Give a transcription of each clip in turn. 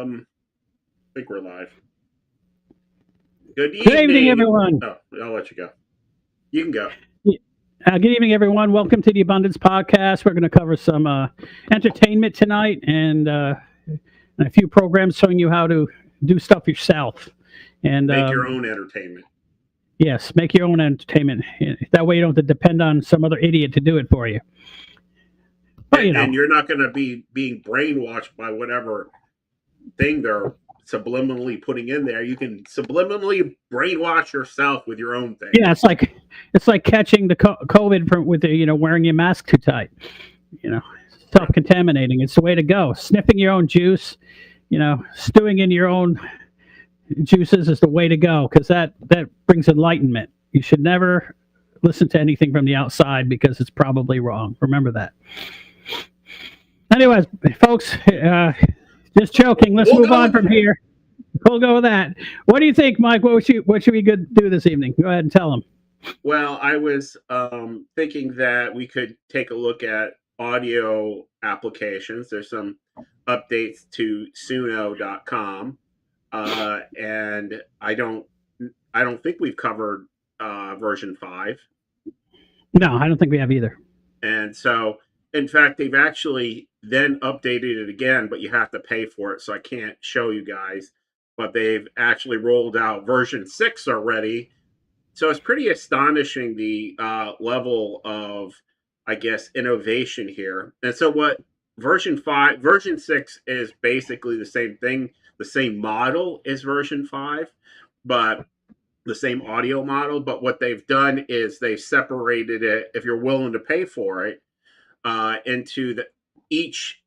I think we're live. Good Good evening, evening. everyone. Oh, I'll let you go. You can go. Good evening, everyone. Welcome to the Abundance Podcast. We're going to cover some entertainment tonight and a few programs showing you how to do stuff yourself. And Make your own entertainment. yes, make your own entertainment. That way, you don't have to depend on some other idiot to do it for you. But And you're not going to be being brainwashed by whatever thing they're subliminally putting in there. You can subliminally brainwash yourself with your own thing. Yeah, it's like catching the COVID from with the, wearing your mask too tight. Self-contaminating. It's the way to go. Sniffing your own juice, stewing in your own juices is the way to go because that brings enlightenment. You should never listen to anything from the outside because it's probably wrong. Remember that. Anyways, folks, just joking. Let's move on from here. We'll go with that. What do you think, Mike? What should we do this evening? Go ahead and tell them. Well, I was thinking that we could take a look at audio applications. There's some updates to Suno.com, and I don't think we've covered version 5. No, I don't think we have either. And so, in fact, they've actually then updated it again, but you have to pay for it, so I can't show you guys. But they've actually rolled out version 6 already. So it's pretty astonishing the level of, I guess, innovation here. And so what version 6 is basically the same thing, the same model as version 5, but the same audio model. But what they've done is they've separated it, if you're willing to pay for it, into each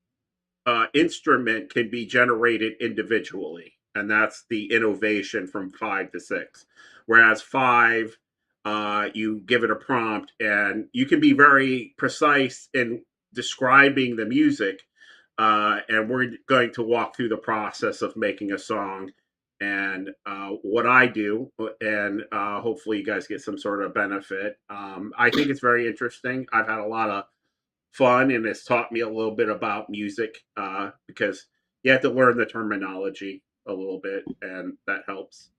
instrument can be generated individually. And that's the innovation from 5 to 6. Whereas 5, you give it a prompt and you can be very precise in describing the music. And we're going to walk through the process of making a song and what I do. And hopefully you guys get some sort of benefit. I think it's very interesting. I've had a lot of fun and it's taught me a little bit about music because you have to learn the terminology a little bit and that helps.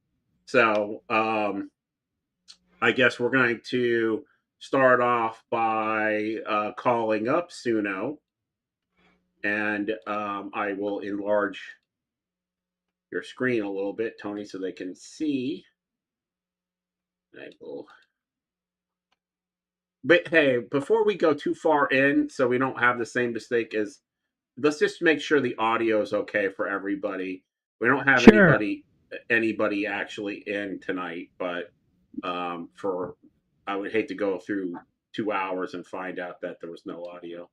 So I guess we're going to start off by calling up Suno, and I will enlarge your screen a little bit, Tony, so they can see. I will. But hey, before we go too far in, so we don't have the same mistake as, let's just make sure the audio is okay for everybody. We don't have anybody actually in tonight, but I would hate to go through 2 hours and find out that there was no audio.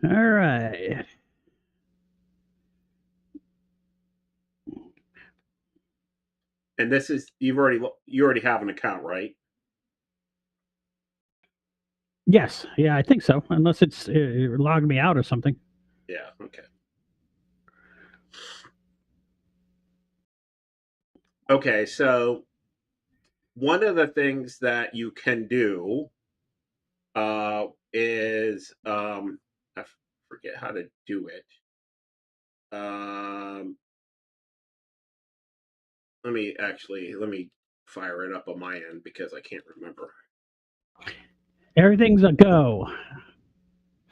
All right. And this is you already have an account, right? Yes. Yeah, I think so. Unless it's logged me out or something. Yeah. Okay. Okay. So one of the things that you can do is I forget how to do it. Let me fire it up on my end because I can't remember. Everything's a go.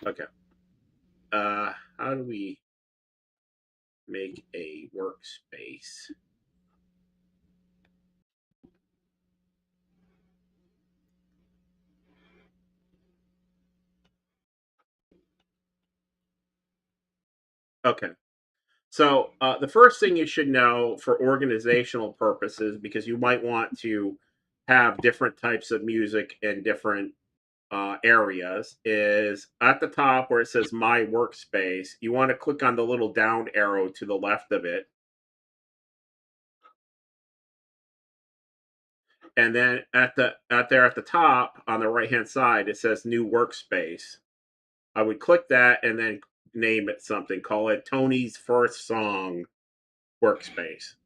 Okay. How do we make a workspace? Okay. So the first thing you should know for organizational purposes, because you might want to have different types of music in different areas, is at the top where it says My Workspace, you want to click on the little down arrow to the left of it. And then at the top on the right hand side, it says New Workspace. I would click that and then name it something. Call it Tony's First Song Workspace.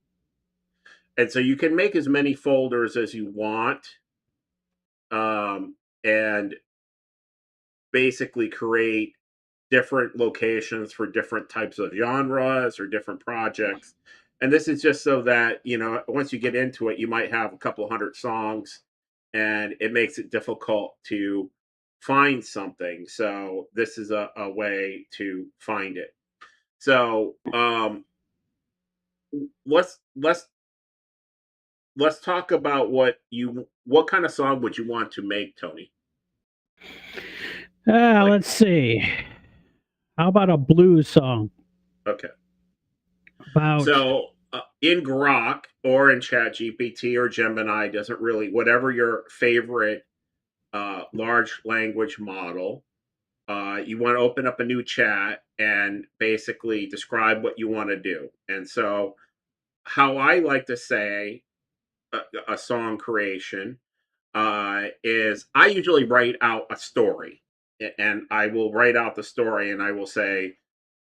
And so you can make as many folders as you want, and basically create different locations for different types of genres or different projects. And this is just so that, once you get into it, you might have a couple hundred songs and it makes it difficult to find something. So this is a way to find it. So let's let's talk about what kind of song would you want to make, Tony? Like, Let's see. How about a blues song okay. about? So in Grok or in ChatGPT or Gemini, doesn't really, whatever your favorite large language model, you want to open up a new chat and basically describe what you want to do. And so, how I like to say a song creation is I usually write out a story, and I will write out the story and I will say,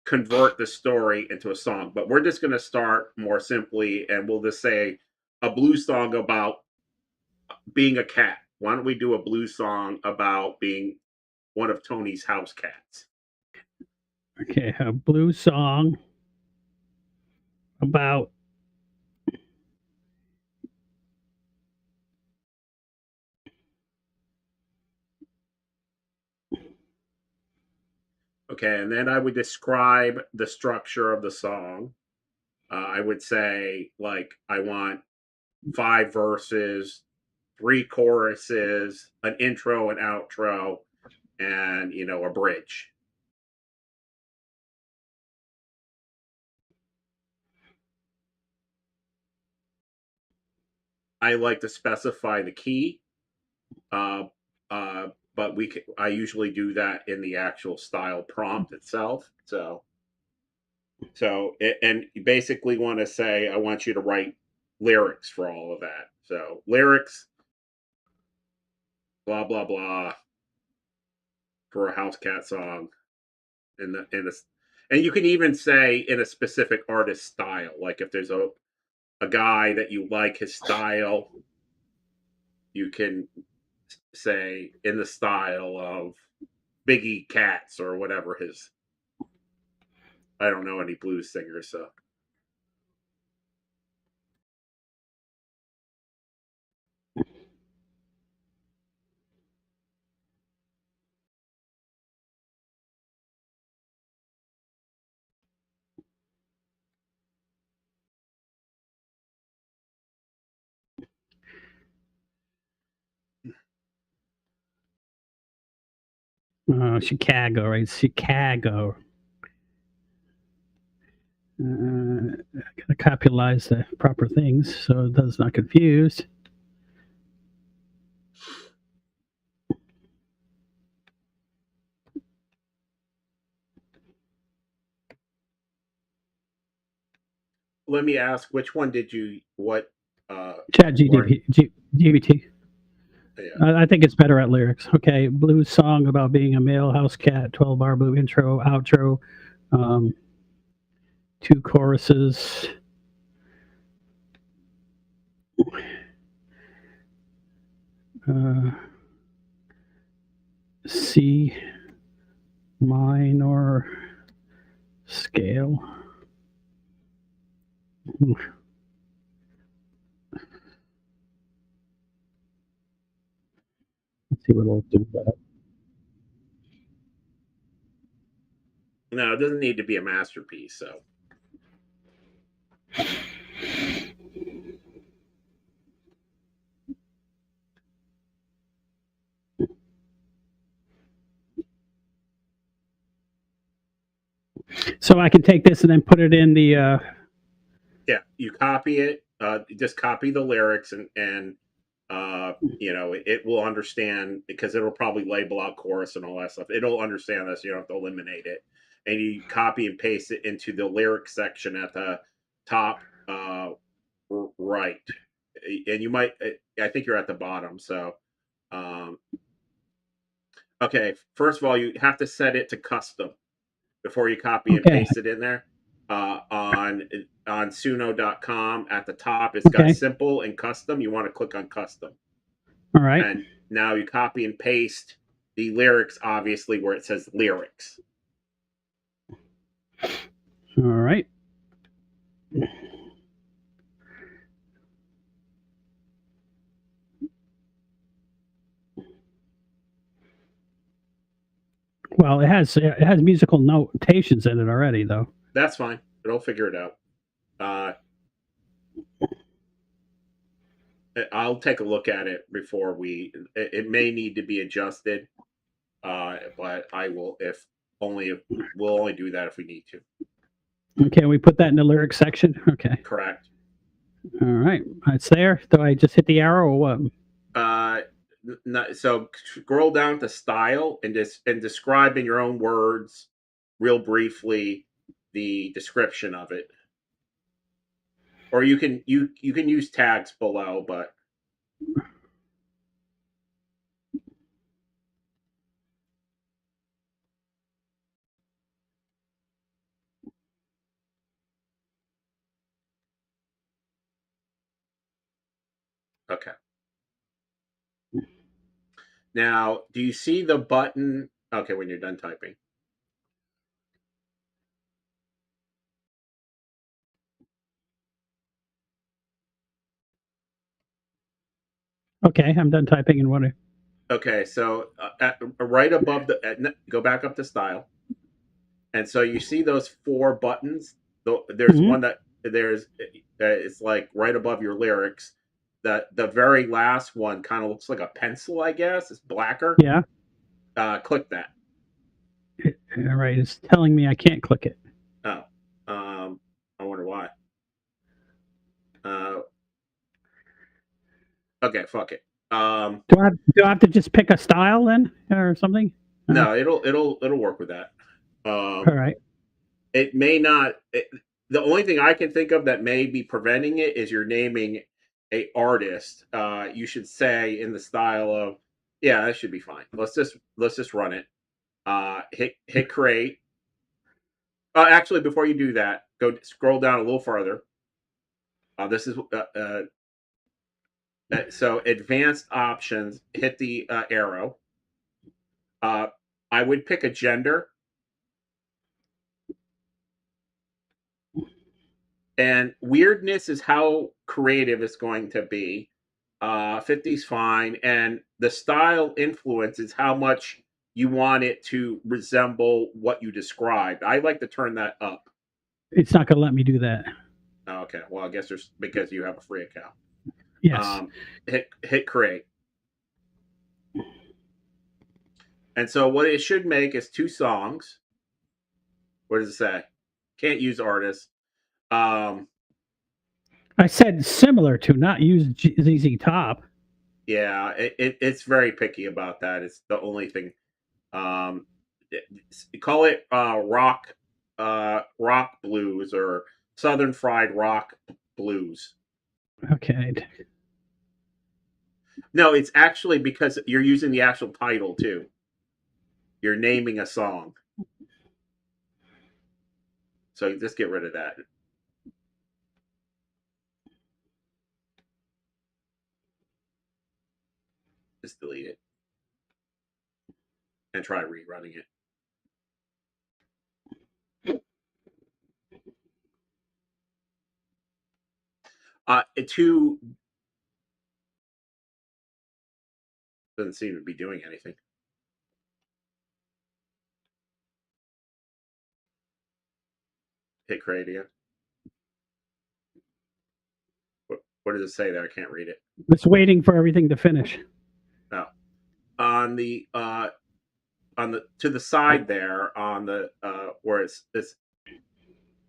convert the story into a song. But we're just going to start more simply and we'll just say a blues song about being a cat. Why don't we do a blues song about being one of Tony's house cats? Okay, a blues song about. Okay, and then I would describe the structure of the song. I would say, like, I want 5 verses, 3 choruses, an intro, an outro, and, a bridge. I like to specify the key, uh, but I usually do that in the actual style prompt itself. And you basically want to say, I want you to write lyrics for all of that. So lyrics, blah blah blah, for a house cat song, and you can even say in a specific artist style. Like if there's a guy that you like his style, you can say in the style of Biggie Cats or whatever his. I don't know any blues singers, so. Chicago, right? Chicago. Gotta capitalize the proper things so it does not confuse. Let me ask, which one did you what? Chat Or GBT. yeah. I think it's better at lyrics. Okay, blues song about being a male house cat. 12-bar blue intro, outro, um, 2 choruses. Uh, C minor scale. Let's see what it'll do that. No, it doesn't need to be a masterpiece. So So I can take this and then put it in the. yeah, you copy it. Just copy the lyrics and it will understand because it'll probably label out chorus and all that stuff. It'll understand this. You don't have to eliminate it, and you copy and paste it into the lyric section at the top right, and you might. I think you're at the bottom. So, um, okay. First of all, you have to set it to custom before you copy and Okay. paste it in there. on Suno.com. At the top, it's got Okay. simple and custom. You want to click on custom, All right. and now you copy and paste the lyrics, obviously where it says lyrics. All right. Well, it has musical notations in it already, though. That's fine. It'll figure it out. I'll take a look at it before we. It may need to be adjusted, but I will we'll only do that if we need to. Okay, we put that in the lyrics section. Okay. Correct. All right, it's there. Do I just hit the arrow or what? So scroll down to style and describe in your own words, real briefly, the description of it. Or you can use tags below, but okay. Now, do you see the button? Okay, when you're done typing. Okay, I'm done typing and what? Okay, so right above go back up to style, and so you see those four buttons. There's one that it's like right above your lyrics. The very last one kind of looks like a pencil, I guess. It's blacker. Yeah. Click that. All right, it's telling me I can't click it. Oh, I wonder why. Okay, fuck it. Do I have to just pick a style then or something? No, it'll work with that. All right. It may not. The only thing I can think of that may be preventing it is you're naming a artist. You should say in the style of, yeah, that should be fine. Let's just run it. Hit create. Actually, before you do that, go scroll down a little farther. This is so advanced options. Hit the arrow. I would pick a gender. And weirdness is how creative it's going to be. 50's fine. And the style influence is how much you want it to resemble what you described. I like to turn that up. It's not going to let me do that. Okay. Well, I guess there's because you have a free account. Yes. Hit create. And so what it should make is 2 songs. What does it say? Can't use artists. I said similar to, not use ZZ Top. Yeah, it's very picky about that. It's the only thing. Call it rock blues or Southern fried rock blues. Okay. No, it's actually because you're using the actual title too. You're naming a song. So just get rid of that. Just delete it. And try rerunning it. Two doesn't seem to be doing anything. Hit create again. What does it say there? I can't read it. It's waiting for everything to finish. Oh. On the to the side there on the where it's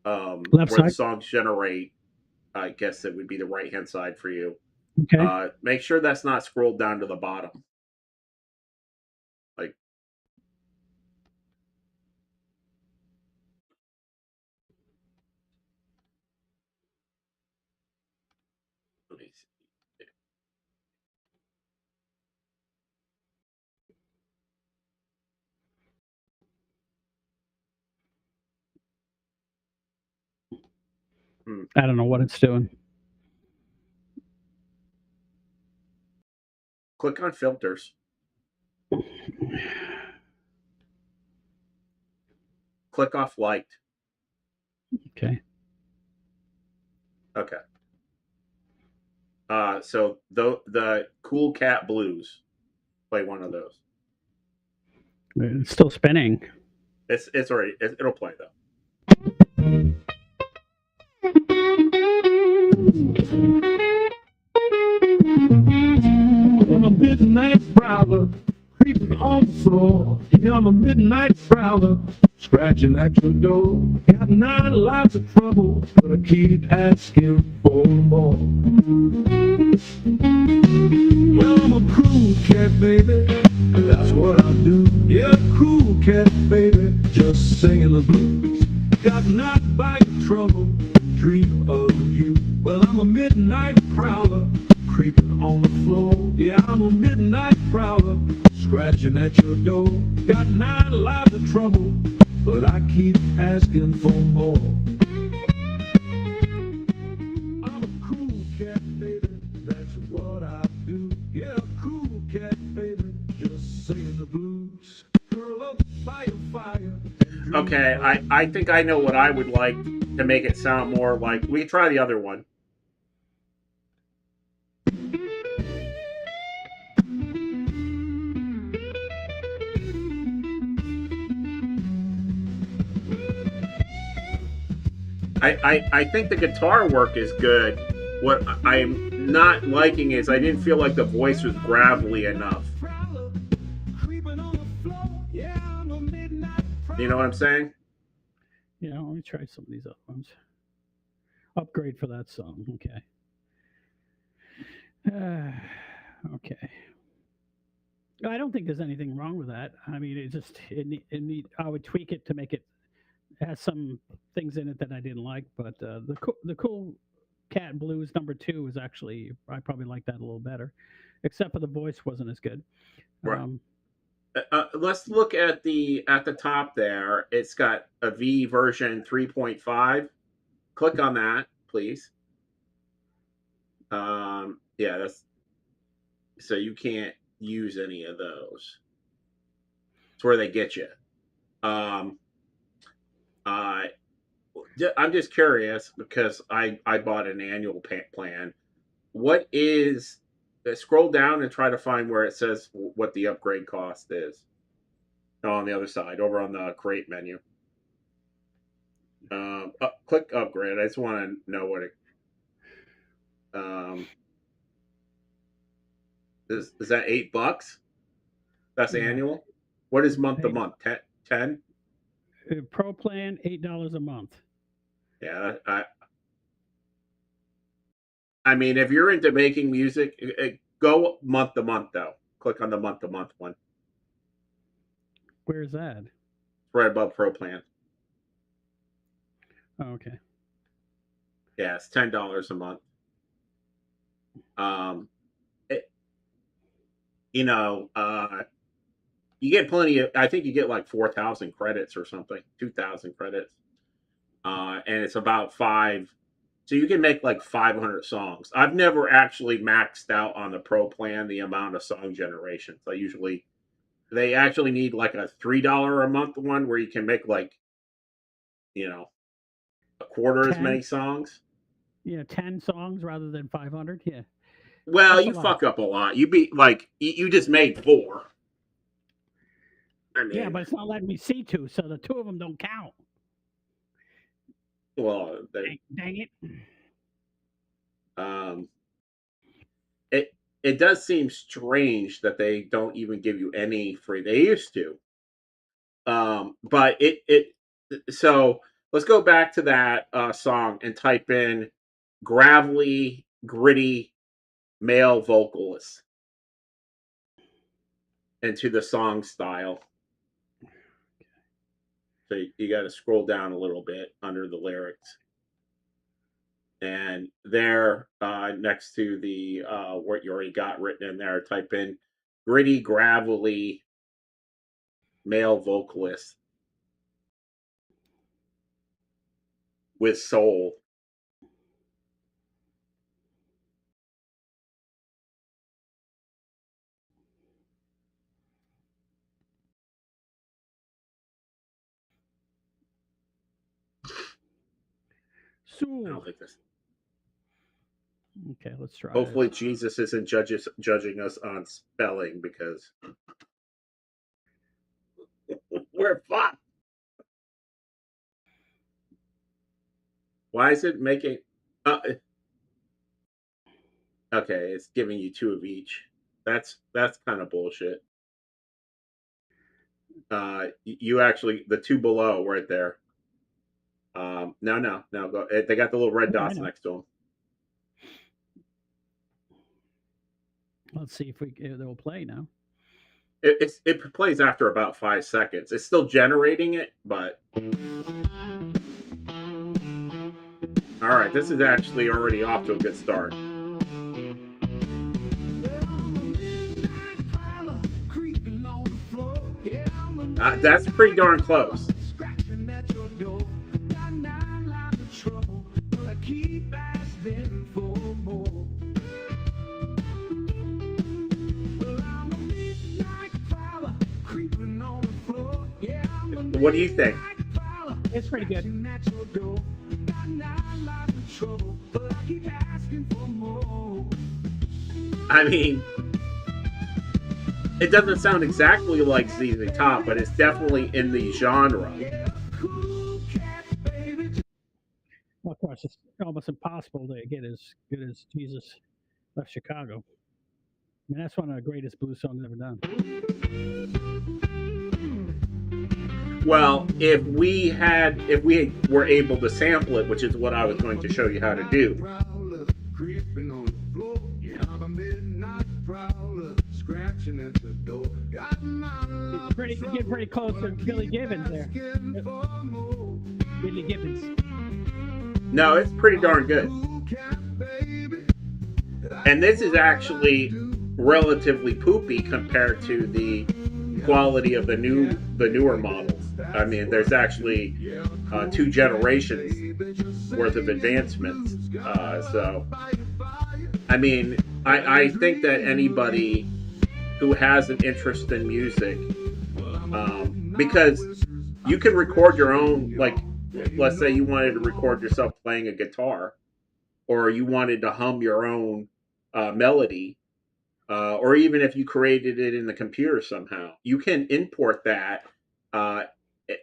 Left where side. the songs generate, I guess it would be the right hand side for you. Okay. Make sure that's not scrolled down to the bottom. Like, let me see. I don't know what it's doing. Click on filters. Click off liked. Okay. Okay. So the Cool Cat Blues. Play one of those. It's still spinning. It's already it'll play though. I'm a midnight prowler, creeping on the floor. Yeah, I'm a midnight prowler, scratching at your door. Got 9 lives of trouble, but I keep asking for more. Well, I'm a cool cat, baby, that's what I do. Yeah, cool cat, baby, just singing the blues. Got knocked by your trouble, dream of you. Well, I'm a midnight prowler, creeping on the floor. Yeah, I'm a midnight prowler, scratching at your door. Got 9 lives of trouble, but I keep asking for more. I'm a cool cat, baby, that's what I do. Yeah, cool cat, baby, just singing the blues. Curl up by your fire. Okay, I think I know what I would like to make it sound more like. We can try the other one. I think the guitar work is good. What I'm not liking is I didn't feel like the voice was gravelly enough. You know what I'm saying? Yeah, let me try some of these other ones. Upgrade for that song. Okay. Okay. I don't think there's anything wrong with that. I mean, I would tweak it to make it has some things in it that I didn't like, but the Cool Cat Blues #2 is actually I probably like that a little better, except for the voice wasn't as good. Right. Let's look at the top there. It's got a V version 3.5. Click on that, please. Yeah, that's so you can't use any of those. It's where they get you. I'm just curious because I bought an annual plan. What is scroll down and try to find where it says what the upgrade cost is. Oh, on the other side, over on the create menu. Click upgrade. I just want to know what it. Is that $8? That's annual. What is month to month? 10. Pro plan $8 a month. Yeah, I mean, if you're into making music, go month to month though. Click on the month to month one. Where's that? Right above Pro plan. Oh, okay. Yeah, it's $10 a month. You get plenty of. I think you get like 4,000 credits or something, 2,000 credits, and it's about 5. So you can make like 500 songs. I've never actually maxed out on the Pro plan the amount of song generations. They actually need like a $3 a month one where you can make like, a quarter 10? As many songs. Yeah, 10 songs rather than 500. Yeah. Well, you fuck up a lot. You be like you just made 4. I mean, yeah, but it's not letting me see 2, so the 2 of them don't count. Well, dang it. It does seem strange that they don't even give you any free. They used to. But so let's go back to that song and type in gravelly, gritty male vocalist into the song style. So you got to scroll down a little bit under the lyrics. And there, next to the what you already got written in there, type in gritty, gravelly male vocalist with soul. I don't think this. Okay, let's try. Hopefully, this. Jesus isn't judging us on spelling because we're fucked. Why is it making? Okay, it's giving you 2 of each. That's kind of bullshit. You actually the 2 below right there. No. Go. They got the little red dots next to them. Let's see if they'll play now. It plays after about 5 seconds. It's still generating it, but all right, this is actually already off to a good start. That's pretty darn close. What do you think? It's pretty good. I mean, it doesn't sound exactly like ZZ Top, but it's definitely in the genre. Well, of course, it's almost impossible to get as good as Jesus Left Chicago. I mean, that's one of the greatest blues songs ever done. Well, if we were able to sample it, which is what I was going to show you how to do. Getting pretty close to Billy Gibbons there. Billy Gibbons. No, it's pretty darn good. And this is actually relatively poopy compared to the quality of the newer models. I mean, there's actually 2 generations worth of advancements. So, I mean, I think that anybody who has an interest in music, because you can record your own, like, let's say you wanted to record yourself playing a guitar, or you wanted to hum your own melody, or even if you created it in the computer somehow, you can import that.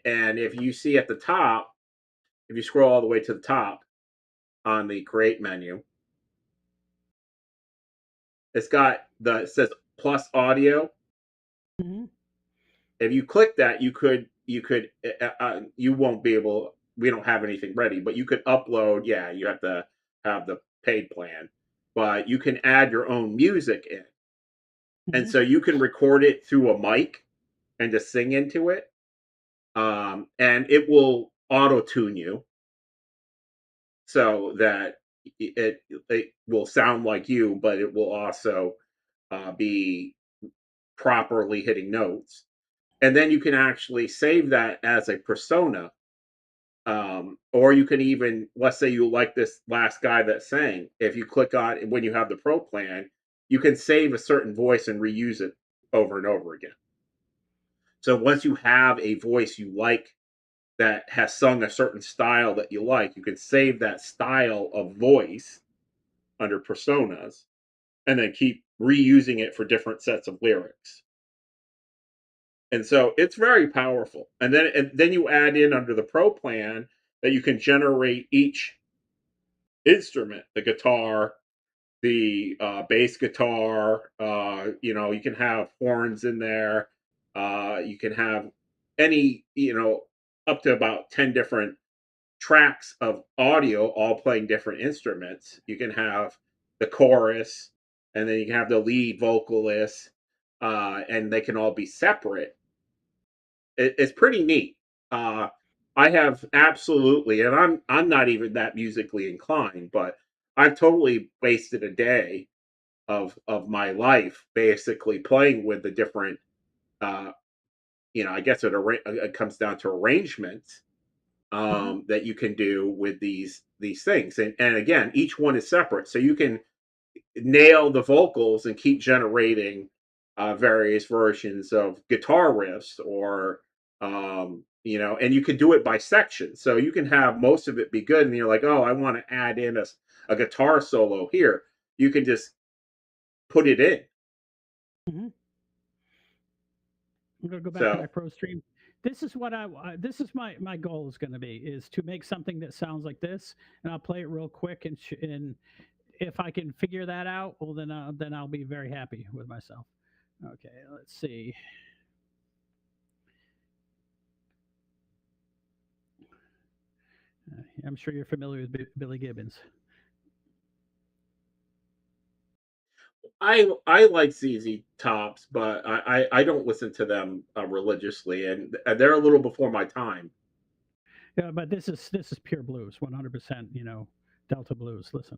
And if you see at the top, if you scroll all the way to the top on the create menu, it says plus audio. Mm-hmm. If you click that, you won't be able. We don't have anything ready, but you could upload. Yeah, you have to have the paid plan, but you can add your own music in. And so you can record it through a mic and just sing into it. And it will auto-tune you so that it will sound like you, but it will also be properly hitting notes. And then you can actually save that as a persona. Or you can even, let's say you like this last guy that sang. If you click on, when you have the pro plan, you can save a certain voice and reuse it over and over again. So once you have a voice you like that has sung a certain style that you like, you can save that style of voice under personas and then keep reusing it for different sets of lyrics. And so it's very powerful. And then you add in under the pro plan that you can generate each instrument, the guitar, the bass guitar, you can have horns in there. You can have any, up to about 10 different tracks of audio all playing different instruments. You can have the chorus, and then you can have the lead vocalist, and they can all be separate. It's pretty neat. I have absolutely, and I'm not even that musically inclined, but I've totally wasted a day of my life basically playing with the different. I guess it comes down to arrangements that you can do with these things, and again, each one is separate, so you can nail the vocals and keep generating various versions of guitar riffs or you know, and you can do it by section. So you can have most of it be good, and you're like, oh, I want to add in a guitar solo here. You can just put it in. Mhm. I'm gonna go back to my So pro stream. This is what this is my goal is going to be is to make something that sounds like this, and I'll play it real quick, and if I can figure that out, well then I'll be very happy with myself. Okay, let's see. I'm sure you're familiar with Billy Gibbons. I like ZZ Tops, but I don't listen to them religiously, and they're a little before my time. Yeah, but this is pure blues, 100%. Delta blues. Listen.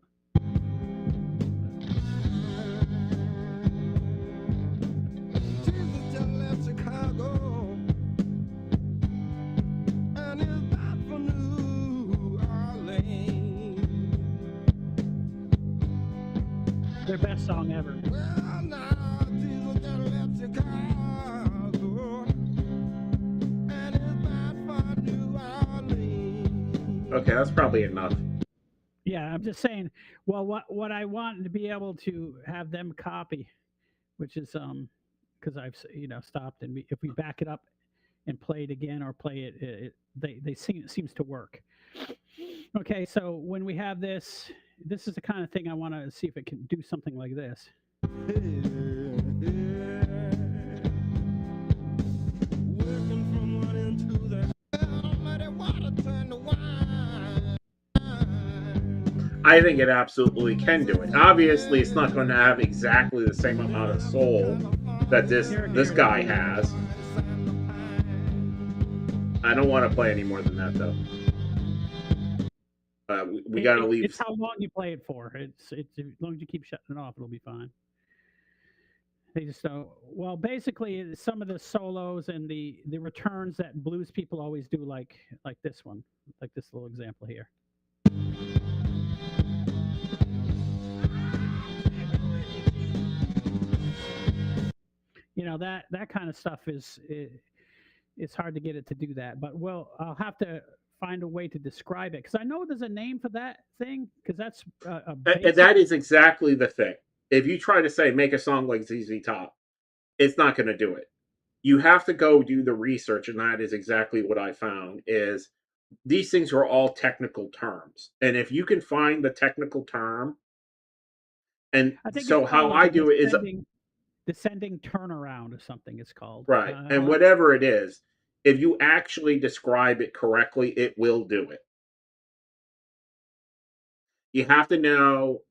Jesus just left Chicago and is bound for New Orleans. Their best song ever. Well, now Jesus just left Chicago and is bound for New Orleans. Okay, that's probably enough. Yeah, I'm just saying. Well, what I want to be able to have them copy, which is because I've stopped, and if we back it up and play it again or play they seems to work. Okay, so when we have this is the kind of thing I want to see if it can do something like this. Working from one end to the almighty water turn to wine. I think it absolutely can do it. Obviously, it's not going to have exactly the same amount of soul that this guy has. I don't want to play any more than that, though. We got to leave. It's how long you play it for. It's as long as you keep shutting it off, it'll be fine. They just don't. Well, basically, some of the solos and the returns that blues people always do, like this one, like this little example here. That kind of stuff it's hard to get it to do that. But I'll have to find a way to describe it because I know there's a name for that thing because that's a And that is exactly the thing. If you try to say make a song like ZZ Top, it's not going to do it. You have to go do the research, and that is exactly what I found. Is these things are all technical terms, and if you can find the technical term, and I think so it's how called I do it is descending turnaround or something. It's called right, and whatever it is, if you actually describe it correctly, it will do it. You have to know,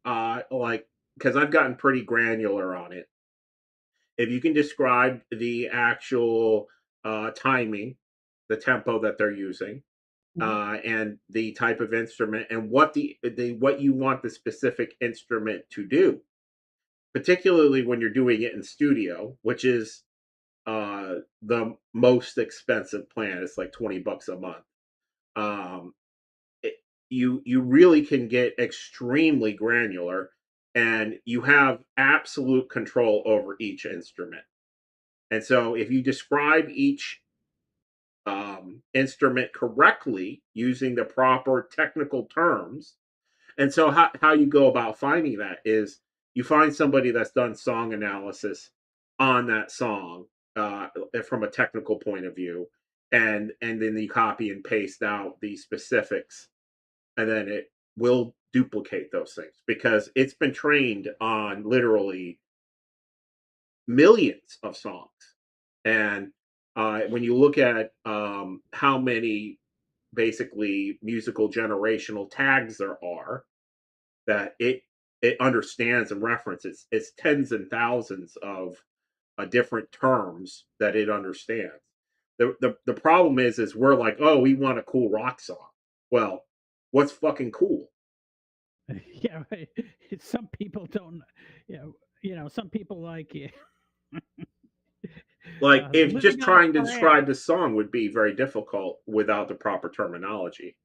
like, because I've gotten pretty granular on it. If you can describe the actual timing, the tempo that they're using, and the type of instrument, and what what you want the specific instrument to do, particularly when you're doing it in studio, which is the most expensive plan. It's like $20 a month. Um, you really can get extremely granular, and you have absolute control over each instrument. And so if you describe each instrument correctly using the proper technical terms, and so how you go about finding that is you find somebody that's done song analysis on that song from a technical point of view, and then you copy and paste out the specifics, and then it will duplicate those things because it's been trained on literally millions of songs. And when you look at how many basically musical generational tags there are, that it understands and references, it's tens and thousands of different terms that it understands. The problem is we're like, oh, we want a cool rock song. Well, what's fucking cool? Yeah, right. Some people don't. Some people like it. Like, if just Living on trying to a Prayer. describe the song would be very difficult without the proper terminology.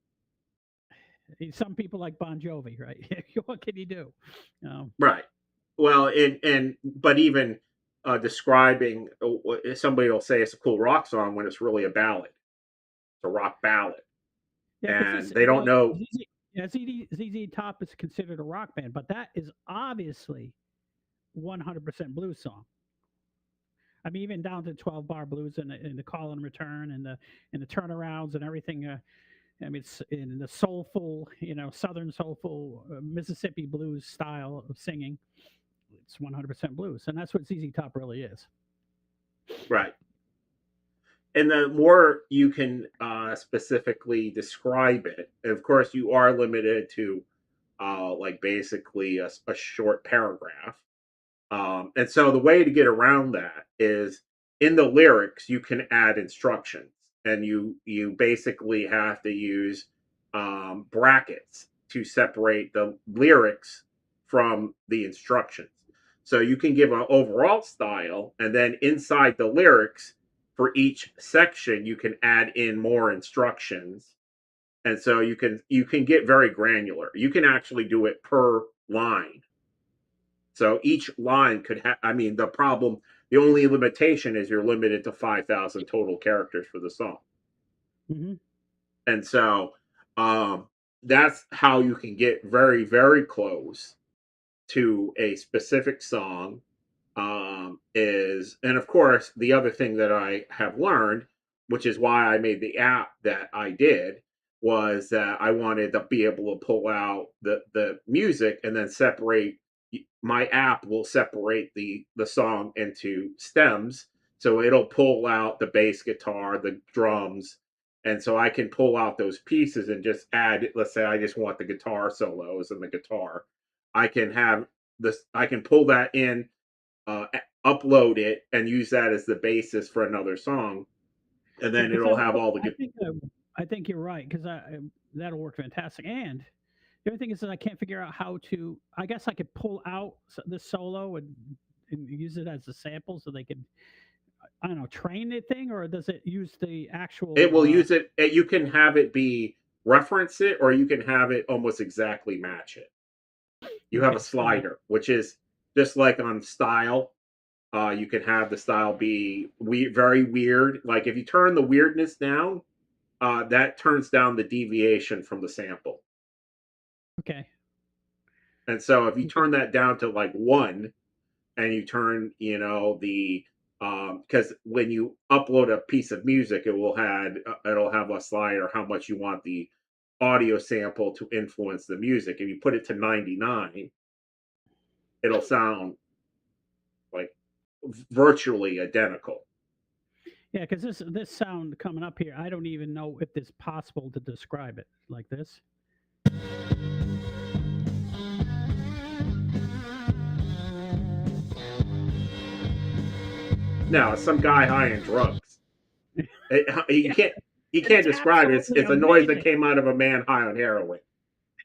Some people like Bon Jovi, right? What can you do? Right. Well, but even describing somebody will say it's a cool rock song when it's really a ballad. a rock ballad, Yeah, because and this they don't well, know. ZZ Top is considered a rock band, but that is obviously 100% blues song. I mean, even down to 12-bar blues and the call and return and the turnarounds and everything. I mean, it's in the soulful, Southern soulful Mississippi blues style of singing. It's 100% blues, and that's what ZZ Top really is. Right. And the more you can specifically describe it, of course, you are limited to like basically a short paragraph. And so the way to get around that is in the lyrics, you can add instructions, and you basically have to use brackets to separate the lyrics from the instructions. So you can give an overall style, and then inside the lyrics for each section, you can add in more instructions, and so you can get very granular. You can actually do it per line. So each line could have. I mean, the only limitation is you're limited to 5,000 total characters for the song, Hmm. and so that's how you can get very, very close to a specific song. And of course, the other thing that I have learned, which is why I made the app that I did, was that I wanted to be able to pull out the music and then separate. My app will separate the song into stems, so it'll pull out the bass guitar, the drums, and so I can pull out those pieces and just add. Let's say I just want the guitar solos and the guitar. I can have this. I can pull that in, uh, upload it, and use that as the basis for another song, and Yeah, then because it'll have all the. I think you're right because that'll work fantastic. And the other thing is that I can't figure out how to. I guess I could pull out the solo and use it as a sample so they could. I don't know, train the thing, or does it use the It actual? will use it. You can have it be reference it, or you can have it almost exactly match it. You have a Okay, so slider, which is just like on style. You can have the style be very weird. Like if you turn the weirdness down, that turns down the deviation from the sample. okay, And so if you okay, turn that down to like one, and you turn, the because when you upload a piece of music, it'll have a slider how much you want the audio sample to influence the music. If you put it to 99, it'll sound like virtually identical. yeah, because this sound coming up here, I don't even know if it's possible to describe it like this. Now, it's some guy high on drugs. You Yeah, can't it's describe it. absolutely It's a noise that amazing. came out of a man high on heroin.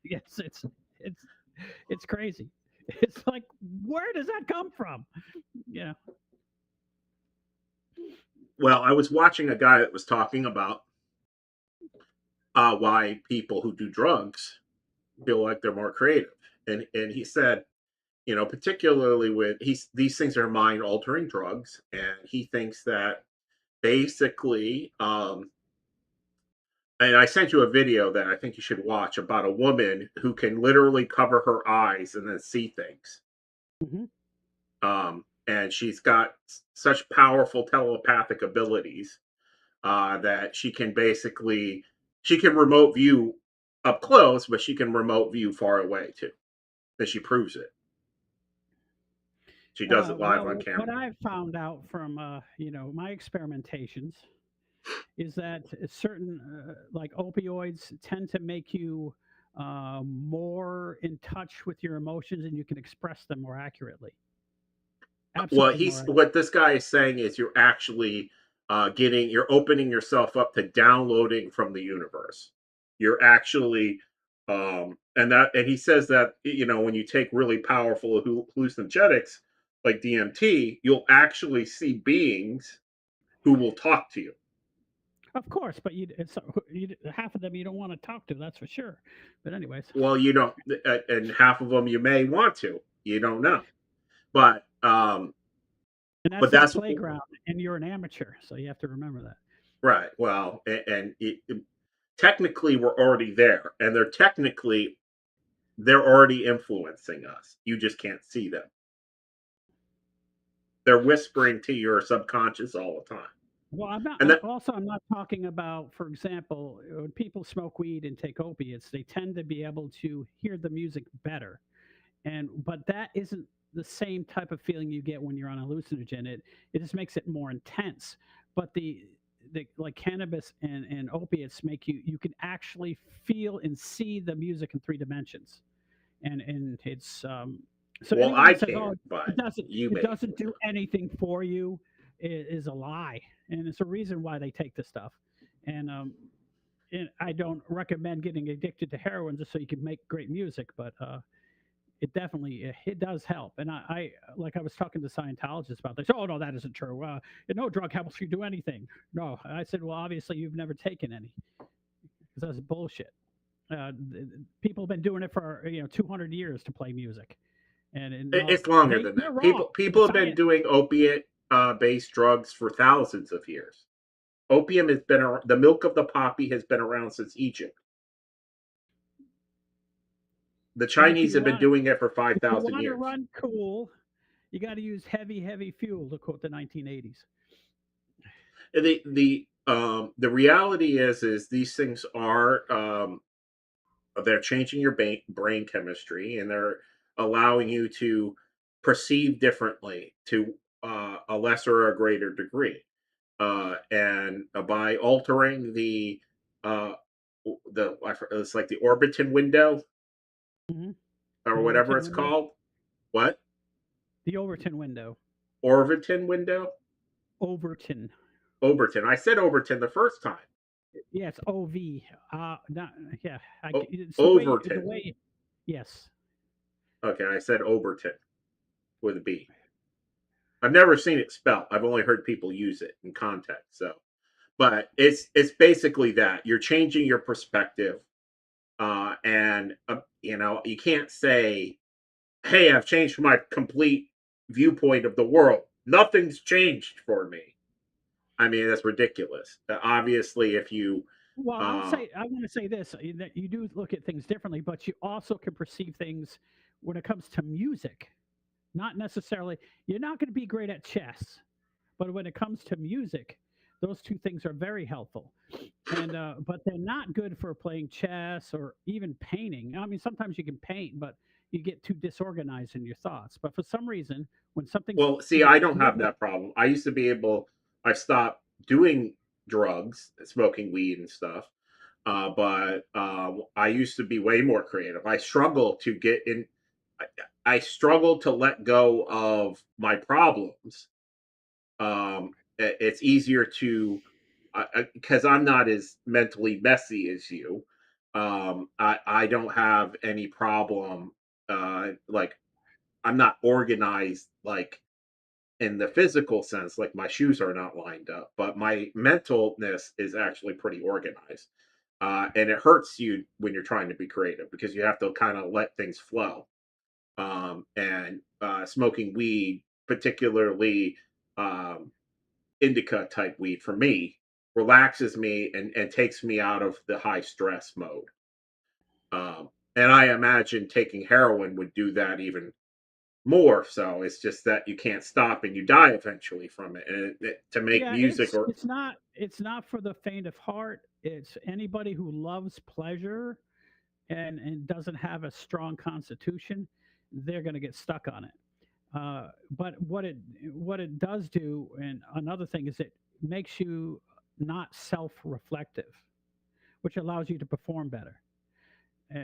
Yes, it's it's crazy. It's like, where does that come from? Yeah. Well, I was watching a guy that was talking about why people who do drugs feel like they're more creative, and he said, particularly with these things are mind altering drugs, and he thinks that basically, and I sent you a video that I think you should watch about a woman who can literally cover her eyes and then see things. Hmm. And she's got such powerful telepathic abilities that she can remote view up close, but she can remote view far away too. And she proves it. She does it live on Well, what camera. I've found out from my experimentations is that certain like opioids tend to make you more in touch with your emotions, and you can express them more accurately. Absolutely more. What this guy is saying is you're actually you're opening yourself up to downloading from the universe. You're actually and he says that when you take really powerful hallucinogenics like DMT, you'll actually see beings who will talk to you. Of course, but half of them you don't want to talk to. That's for sure. But anyways, Well, you don't, and half of them you may want to. You don't know, but and that's but their that's playground, and you're an amateur, so you have to remember that. Right. Well, and technically we're already there, and they're already influencing us. You just can't see them. They're whispering to your subconscious all the time. Well, I'm not. And that Also, I'm not talking about, for example, when people smoke weed and take opiates, they tend to be able to hear the music better, and but that isn't the same type of feeling you get when you're on a hallucinogen. It just makes it more intense. But the like cannabis and opiates make you can actually feel and see the music in three dimensions, and it's so well, anyone I that says, "Oh, can't, but you it may. doesn't do anything for you," is a lie, and it's a reason why they take this stuff. And and I don't recommend getting addicted to heroin just so you can make great music, but it definitely it does help. And I like I was talking to Scientologists about this. Oh no, that isn't true. No drug helps you do anything. No, I said, well, obviously you've never taken any because that's bullshit. People have been doing it for 200 years to play music, and no, It's longer than they're that. wrong. People have been Science. doing opiate based drugs for thousands of years. Opium has been the milk of the poppy has been around since Egypt. The And if Chinese you have been want doing it for if you 5,000 want to years. run cool, you got to use heavy fuel to quote the 1980s. The reality is these things are they're changing your brain chemistry, and they're allowing you to perceive differently to a lesser or a greater degree. And by altering uh, it's like the orbitin window Hmm. or The whatever Overton it's window. called. What? The Overton window. Orbitin window? Overton. Overton. I said Overton the first time. Yeah, it's OV. Not yeah. It's the Overton. way. Yes. Okay, I said Overton with a B. I've never seen it spelled. I've only heard people use it in context. So, but it's basically that you're changing your perspective, and you can't say, "Hey, I've changed my complete viewpoint of the world. Nothing's changed for me." I mean, that's ridiculous. Obviously, if you, Well, uh, I want to say this that you do look at things differently, but you also can perceive things when it comes to music. Not necessarily. You're not going to be great at chess, but when it comes to music, those two things are very helpful. And but they're not good for playing chess or even painting. I mean, sometimes you can paint, but you get too disorganized in your thoughts. But for some reason, when something's well, see, I don't have moving, that problem. I used to be able. I stopped doing drugs, smoking weed and stuff. But I used to be way more creative. I struggle to get in. I, I struggle to let go of my problems. It's easier to because I'm not as mentally messy as you. I don't have any problem. Like I'm not organized like in the physical sense, like my shoes are not lined up, but my mentalness is actually pretty organized. And it hurts you when you're trying to be creative because you have to kind of let things flow. And smoking weed, particularly um, indica type weed, for me, relaxes me and takes me out of the high stress mode. And I imagine taking heroin would do that even more so. It's just that you can't stop and you die eventually from it. And to make yeah, music or it's not for the faint of heart. It's anybody who loves pleasure and doesn't have a strong constitution, they're going to get stuck on it. But what it does do, and another thing is it makes you not self-reflective, which allows you to perform better.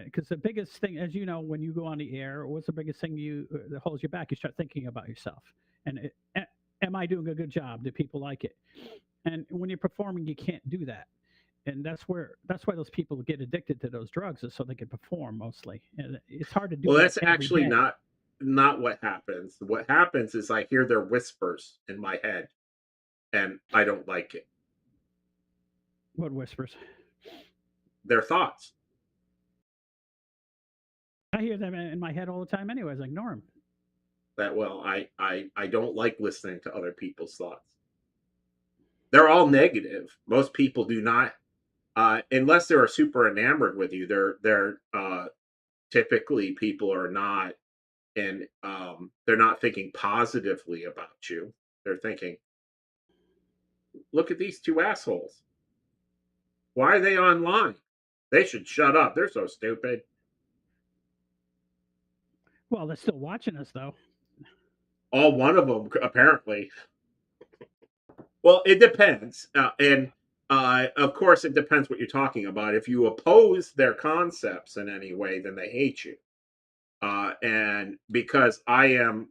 Because the biggest thing, as you know, when you go on the air, what's the biggest thing that holds you back? You start thinking about yourself, and am I doing a good job? Do people like it? And when you're performing, you can't do that, and that's why those people get addicted to those drugs is so they can perform mostly. And it's hard to do well, that that's every actually day. not what happens. What happens is I hear their whispers in my head and I don't like it. What whispers? Their thoughts. I hear them in my head all the time. Anyways, I ignore them. That well, I don't like listening to other people's thoughts. they're all negative. Most people do not, unless they're super enamored with you. They're typically people are not, and they're not thinking positively about you. They're thinking, look at these two assholes. Why are they online? They should shut up. They're so stupid. Well, they're still watching us though. All one of them, apparently. Well, it depends. And of course, it depends what you're talking about. If you oppose their concepts in any way, then they hate you. And because I am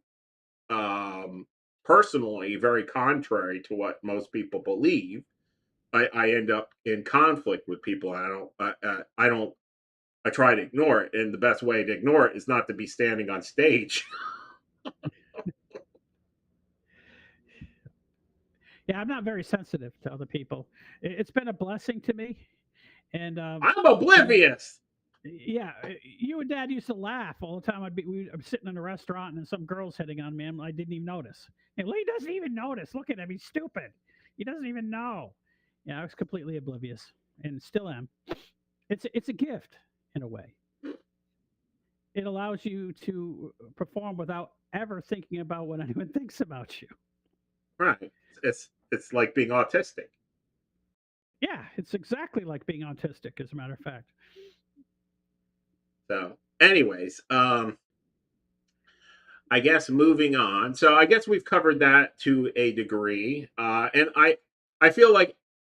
personally very contrary to what most people believe, I end up in conflict with people. And I try to ignore it. And the best way to ignore it is not to be standing on stage. Yeah, I'm not very sensitive to other people. It's been a blessing to me, and I'm oblivious. yeah, you and Dad used to laugh all the time. I'm sitting in a restaurant and some girl's hitting on me, and I didn't even notice. And Lee doesn't even notice. Look at him; he's stupid. He doesn't even know. Yeah, I was completely oblivious, and still am. It's a gift in a way. It allows you to perform without ever thinking about what anyone thinks about you. Right. It's like being autistic. Yeah, it's exactly like being autistic, as a matter of fact. So, anyways, I guess moving on. So, I guess we've covered that to a degree, and I feel like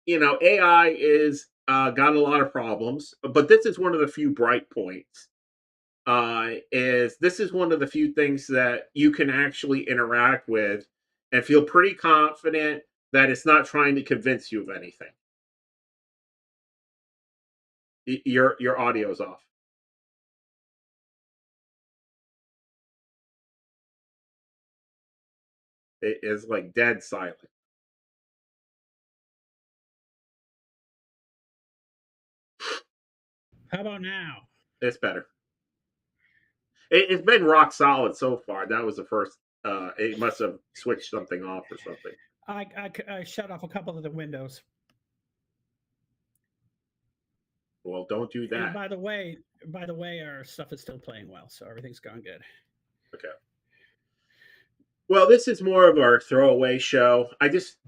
AI is got a lot of problems, but this is one of the few bright points. Is this is one of the few things that you can actually interact with and feel pretty confident that it's not trying to convince you of anything. Your audio's off. It is like dead silent. How about now? It's better. It's been rock solid so far. That was the first. It must have switched something off or something. I shut off a couple of the windows. Well, don't do And that. by the way, our stuff is still playing well, so everything's going good. Okay. Well, this is more of our throwaway show. I just,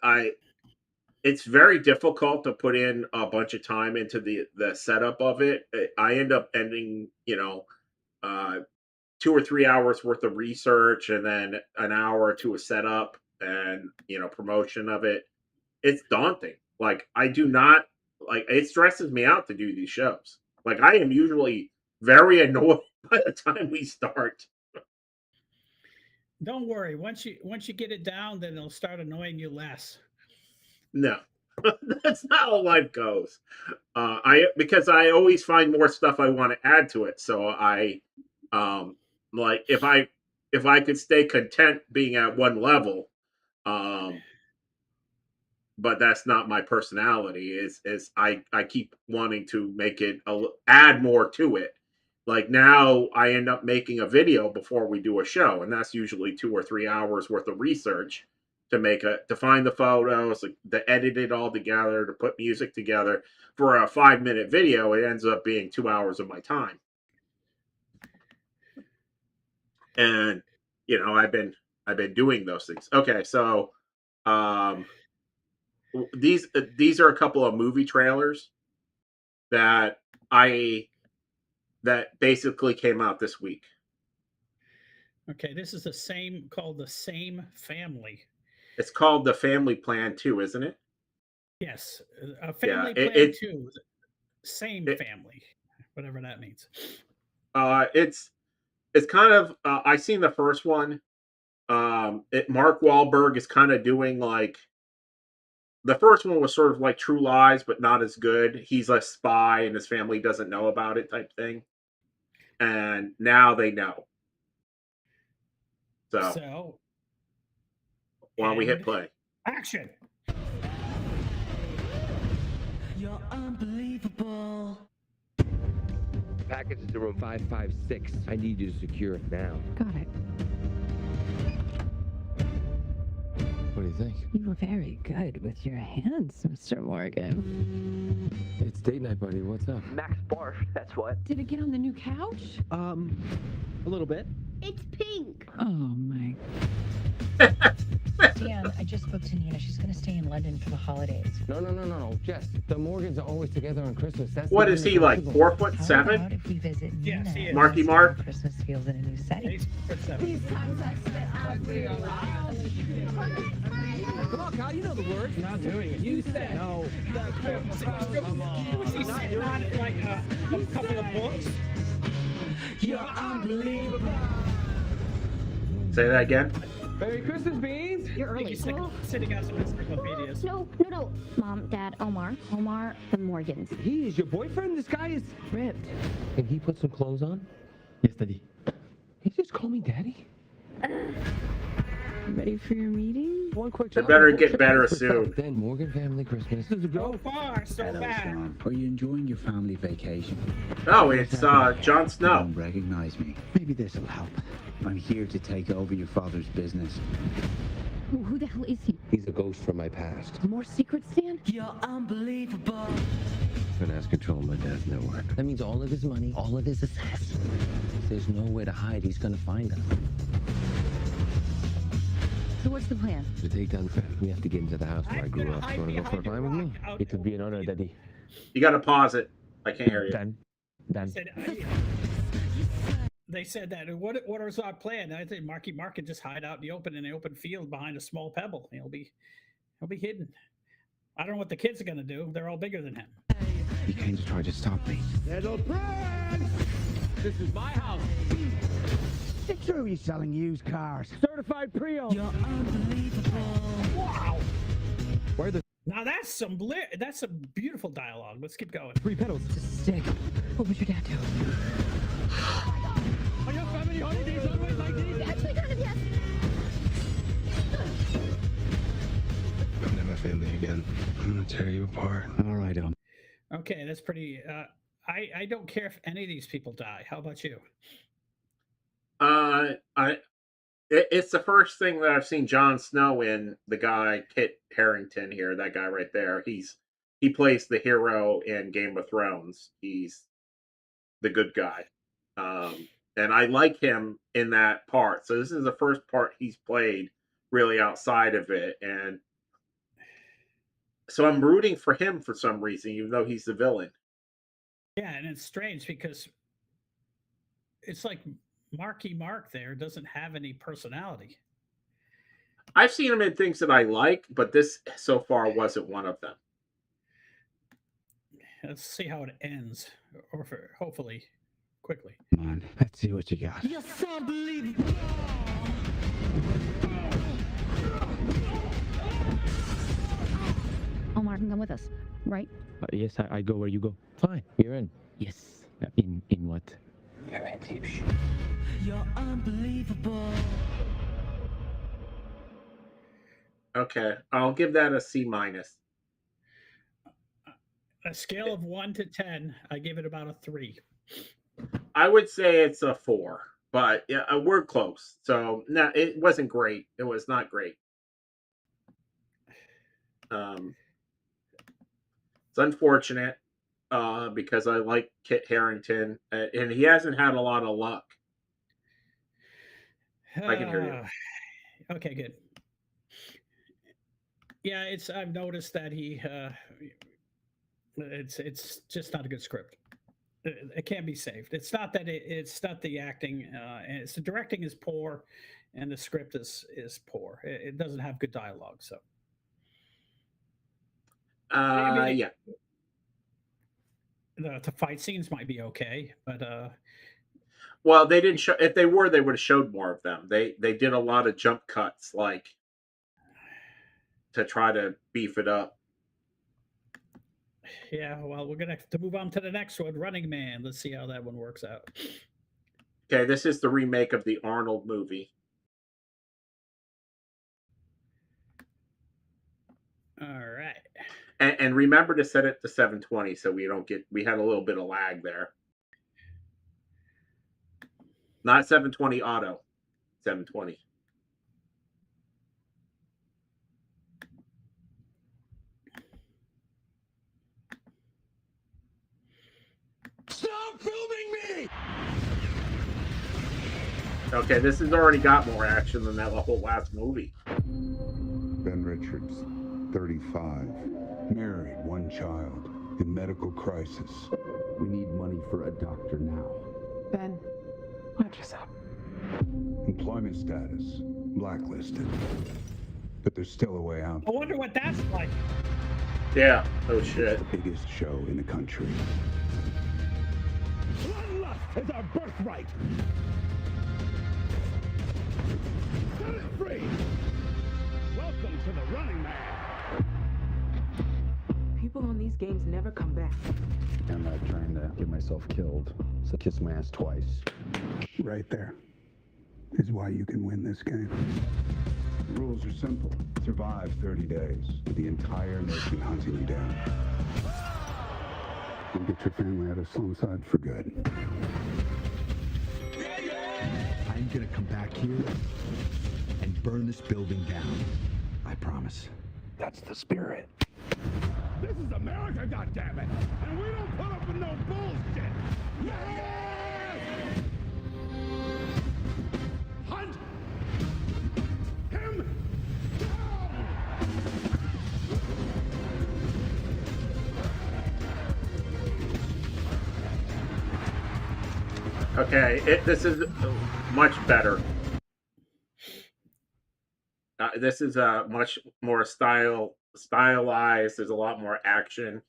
I it's very difficult to put in a bunch of time into the setup of it. I end up ending, 2 or 3 hours worth of research and then an hour to a setup and promotion of it. It's daunting. Like I do not like it stresses me out to do these shows. Like I am usually very annoyed by the time we start. Don't worry. Once you get it down, then it'll start annoying you less. No. That's not how life goes. Because I always find more stuff I want to add to it. So I like if I could stay content being at one level, but that's not my personality. Is I keep wanting to make it add more to it. Like now, I end up making a video before we do a show, and that's usually 2 or 3 hours worth of research to find the photos, like, to edit it all together, to put music together for a 5-minute video. It ends up being 2 hours of my time, and I've been doing those things. Okay, so these are a couple of movie trailers that basically came out this week. Okay, this is called The Same Family. It's called The Family Plan 2, isn't it? Yes, a Family Yeah, Plan 2. Same family, whatever that means. It's kind of I seen the first one. Mark Wahlberg is kind of doing like the first one was sort of like True Lies, but not as good. He's a spy and his family doesn't know about it type thing. And now they know. So why don't we hit play? Action. You're unbelievable. Package to room 556. I need you to secure it now. Got it. What do you think? You were very good with your hands, Mr. Morgan. It's date night, buddy. What's up? Max barf, that's what. Did it get on the new couch? A little bit. It's pink. Oh my. Dan, I just spoke to Nina. She's going to stay in London for the holidays. No. Jess, the Morgans are always together on Christmas. That's What not is he, like, impossible. 4'7"? How about if we visit Nina? Yes, he is. Marky Mark? Christmas feels in a new setting. He's 4'7". Come on, Kyle, you know the words. Not doing it. You said no. Was he sitting on it like a couple of books? You're unbelievable. Say that again. Merry Christmas, Beans. You're I think early. he's sitting on some encyclopedias. No. Mom, Dad, Omar, the Morgans. He is your boyfriend? This guy is ripped. Can he put some clothes on? Yes, Daddy. He just called me daddy? Ready for your meeting? One quick They job. better The get whole better trip pays for soon. itself. Then Morgan family Christmas. So far, so Hello, bad. Sean. Are you enjoying your family vacation? Oh, it's Jon You Snow. don't recognize me. Maybe this will help. I'm here to take over your father's business. Who the hell is he? He's a ghost from my past. More secrets, Dan? You're unbelievable. Gonna has control of my dad's network. That means all of his money, all of his assets. If there's nowhere to hide, he's gonna find us. So what's the plan? To take down Fred, we have to get into the house where I grew up. You wanna go for a climb with me? Out- It would be an honor, Daddy. You got to pause it. I can't hear you. Dan. They said that. What is our plan? I think Marky Mark can just hide out in the open field behind a small pebble. He'll be hidden. I don't know what the kids are gonna do. They're all bigger than him. You came to try to stop me. Little prince! This is my house. It's true you're selling used cars. Certified pre-owned. You're unbelievable. Wow. Where are the Now that's some beautiful dialogue. Let's keep going. 3 pedals? Just a stick. What would your dad do? Are your family holidays always like these? Actually, kind of, yes. I'll never family again. I'm gonna tear you apart. All right, Okay, that's pretty. I don't care if any of these people die. How about you? It's the first thing that I've seen Jon Snow in. The guy Kit Harington here, that guy right there. He plays the hero in Game of Thrones. He's the good guy, and I like him in that part. So this is the first part he's played really outside of it, and so I'm rooting for him for some reason, even though he's the villain. Yeah, and it's strange because it's like Marky Mark there doesn't have any personality. I've seen him in things that I like, but this so far wasn't one of them. Let's see how it ends, or hopefully quickly. Come on, let's see what you got. You're so unbelievable. Omar can come with us, right? Yes, I go where you go. Fine, you're in. Yes. In what? You're a dipshit. You're unbelievable. Okay, I'll give that a C minus. A scale of 1 to 10, I give it about a 3. I would say it's a 4, but yeah, we're close. So no, it wasn't great. It was not great. It's unfortunate because I like Kit Harington, and he hasn't had a lot of luck. I can hear you. Okay, good. Yeah, I've noticed that it's just not a good script. It can't be saved. It's not that it's not the acting. It's the directing is poor, and the script is poor. It doesn't have good dialogue. So. Yeah. The fight scenes might be okay, but Well, they didn't show. If they were, they would have showed more of them. They did a lot of jump cuts, like to try to beef it up. yeah. Well, we're gonna have to move on to the next one, Running Man. Let's see how that one works out. Okay, this is the remake of the Arnold movie. All right. And remember to set it to 720 so we had a little bit of lag there. Not 720 auto, 720. Stop filming me! Okay, this has already got more action than that whole last movie. Ben Richards, 35, married, one child, in medical crisis. We need money for a doctor now. Ben, watch yourself. Employment status, blacklisted. But there's still a way out. I wonder what that's like. Yeah. Oh shit. It's the biggest show in the country. Bloodlust is our birthright! Set it free! Welcome to the Running Man! People on these games never come back. I'm not trying to get myself killed, so kiss my ass twice. Right there is why you can win this game. The rules are simple. Survive 30 days with the entire nation hunting you down. And get your family out of Sloanside for good. I'm gonna come back here and burn this building down. I promise. That's the spirit. This is America, goddammit! And we don't put up with no bullshit! Yes! Hunt him down! Okay, this is much better. This is much more stylized. There's a lot more action.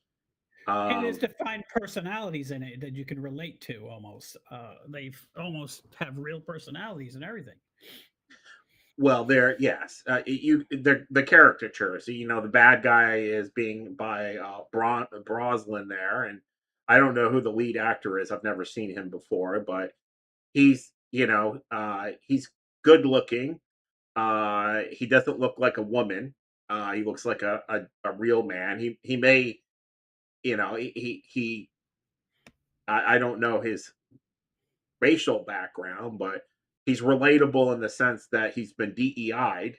And there's defined personalities in it that you can relate to almost. They've almost have real personalities and everything. Well, they're they're the caricatures. You know, the bad guy is being by Brosnan there, and I don't know who the lead actor is. I've never seen him before, but he's he's good looking. He doesn't look like a woman. He looks like a real man. He may, I don't know his racial background, but he's relatable in the sense that he's been DEI'd.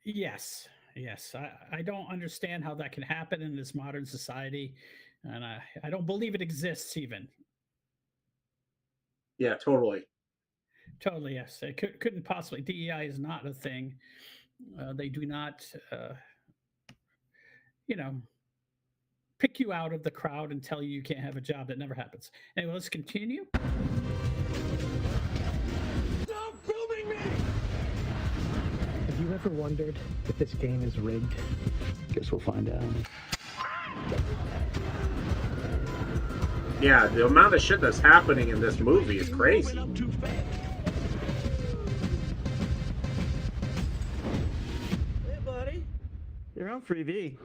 Yes. I don't understand how that can happen in this modern society, and I don't believe it exists even. Yeah, totally. Totally, yes. It couldn't possibly. DEI is not a thing. They do not, pick you out of the crowd and tell you can't have a job. That never happens. Anyway, let's continue. Stop filming me! Have you ever wondered if this game is rigged? Guess we'll find out. Yeah, the amount of shit that's happening in this movie is crazy. Up too fast. Hey, buddy. You're on Freebie.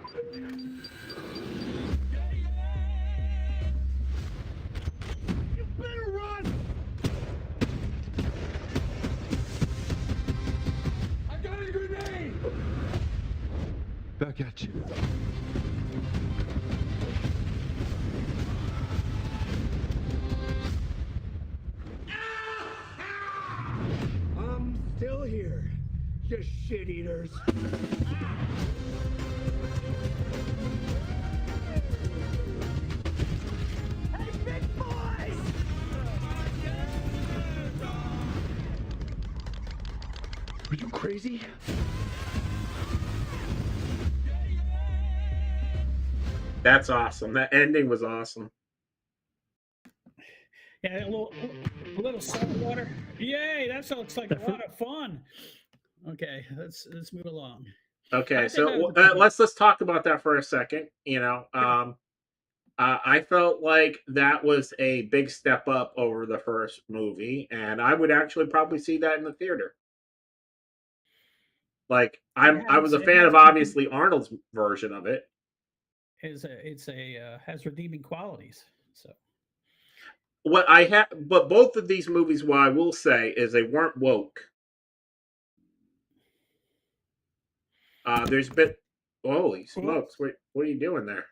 You better run! I got a grenade! Back at you. I'm still here, you shit eaters. Hey, big boys! Are you crazy? That's awesome. That ending was awesome. Yeah, a little salt water. Yay! That looks like a lot of fun. Okay, let's move along. Okay, I so think that was- let's talk about that for a second. I felt like that was a big step up over the first movie, and I would actually probably see that in the theater. Like I was a fan of obviously Arnold's version of it. Has redeeming qualities. So But both of these movies, what I will say is they weren't woke. There's been holy smokes! What are you doing there?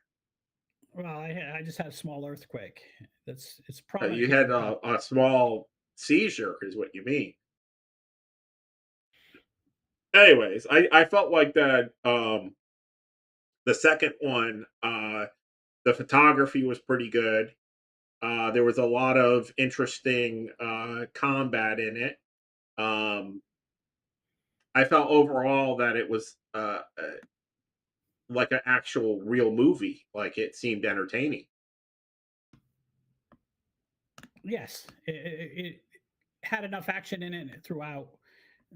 Well, I just had a small earthquake. It's probably You had a small seizure, is what you mean. Anyways, I felt like that The second one, the photography was pretty good. There was a lot of interesting combat in it. I felt overall that it was like an actual real movie. Like it seemed entertaining. Yes, it had enough action in it throughout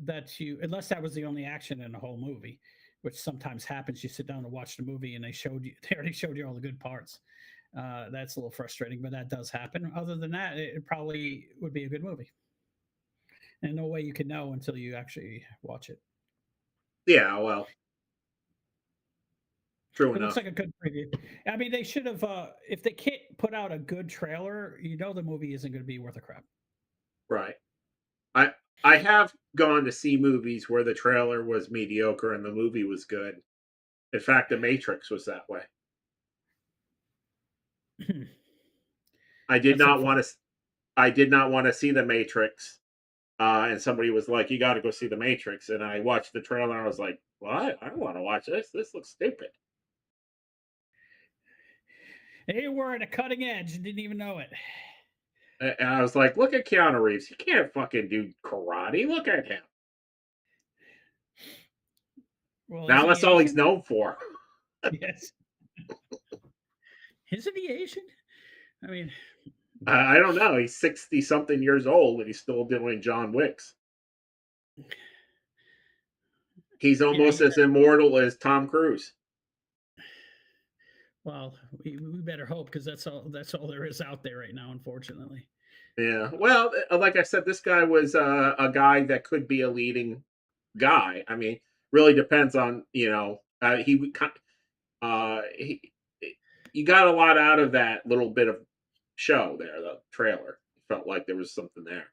that you, unless that was the only action in the whole movie, which sometimes happens. You sit down to watch the movie and they already showed you all the good parts. That's a little frustrating, but that does happen. Other than that, it probably would be a good movie. And no way you can know until you actually watch it. Yeah, well, true It enough. looks like a good preview. I mean, they should have. If they can't put out a good trailer, you know the movie isn't going to be worth a crap. Right. I have gone to see movies where the trailer was mediocre and the movie was good. In fact, The Matrix was that way. I did not want to see The Matrix. And somebody was like, "You got to go see The Matrix." And I watched the trailer and I was like, "What? I don't want to watch this. This looks stupid." They were at a cutting edge and didn't even know it. And I was like, "Look at Keanu Reeves. He can't fucking do karate. Look at him." Well, Now isn't that's he all he's Asian? known for. Yes. Isn't he Asian? I mean, I don't know. He's 60-something years old and he's still doing John Wicks. He's almost as immortal as Tom Cruise. well, we better hope because that's all there is out there right now, unfortunately. Yeah. Well, like I said, this guy was a guy that could be a leading guy. I mean, really depends on, you got a lot out of that little bit of show there, the trailer. Felt like there was something there.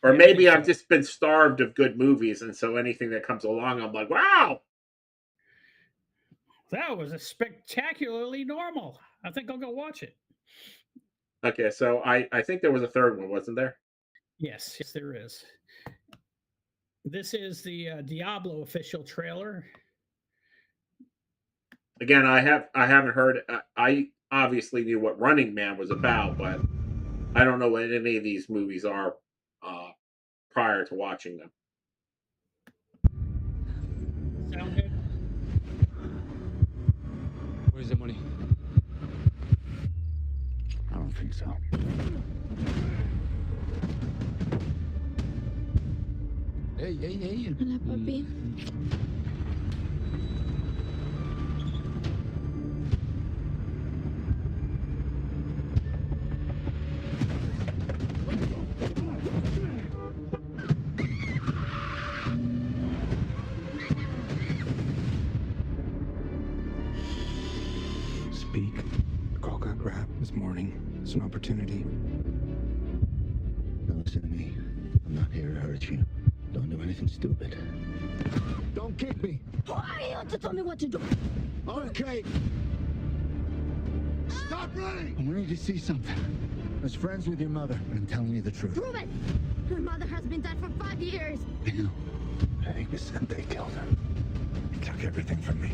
Or Yeah, I maybe think I've just been starved of good movies, and so anything that comes along, I'm like, wow. That was a spectacularly normal. I think I'll go watch it. Okay, so I think there was a third one, wasn't there? Yes, there is. This is the Diablo official trailer. Again, I haven't heard. I obviously knew what Running Man was about, but I don't know what any of these movies are prior to watching them. Sound good? Where's the money? I don't think so. Hey. Hola, papi. Speak. The call got grabbed this morning. It's an opportunity. Now listen to me. I'm not here to hurt you. Don't do anything stupid. Don't kick me. Who are you to tell me what to do? Okay. Stop running! I wanted to see something. I was friends with your mother, but I'm telling you the truth. Prove it! Her mother has been dead for 5 years. I know. I think you said they killed her. They took everything from me.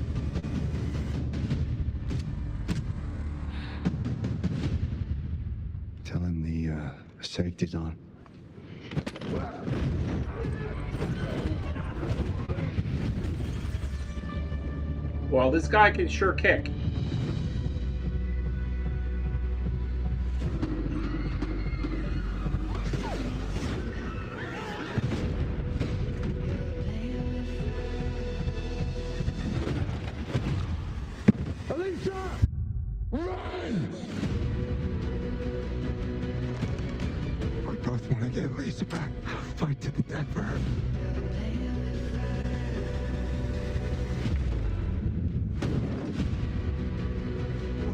Tell him the safety's on. Well, this guy can sure kick. Alicia! Run! We both want to get Lisa back. I'll fight to the death for her.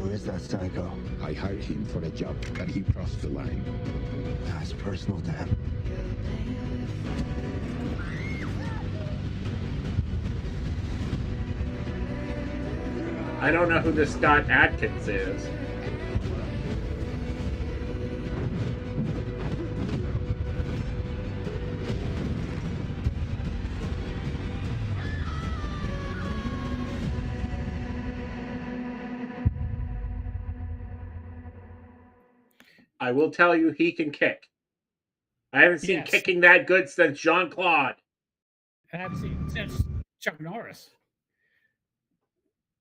Where is that psycho? I hired him for a job, but he crossed the line. That's personal to him. I don't know who this Scott Adkins is. I will tell you, he can kick. I haven't seen Yes. kicking that good since Jean-Claude. I haven't seen since Chuck Norris.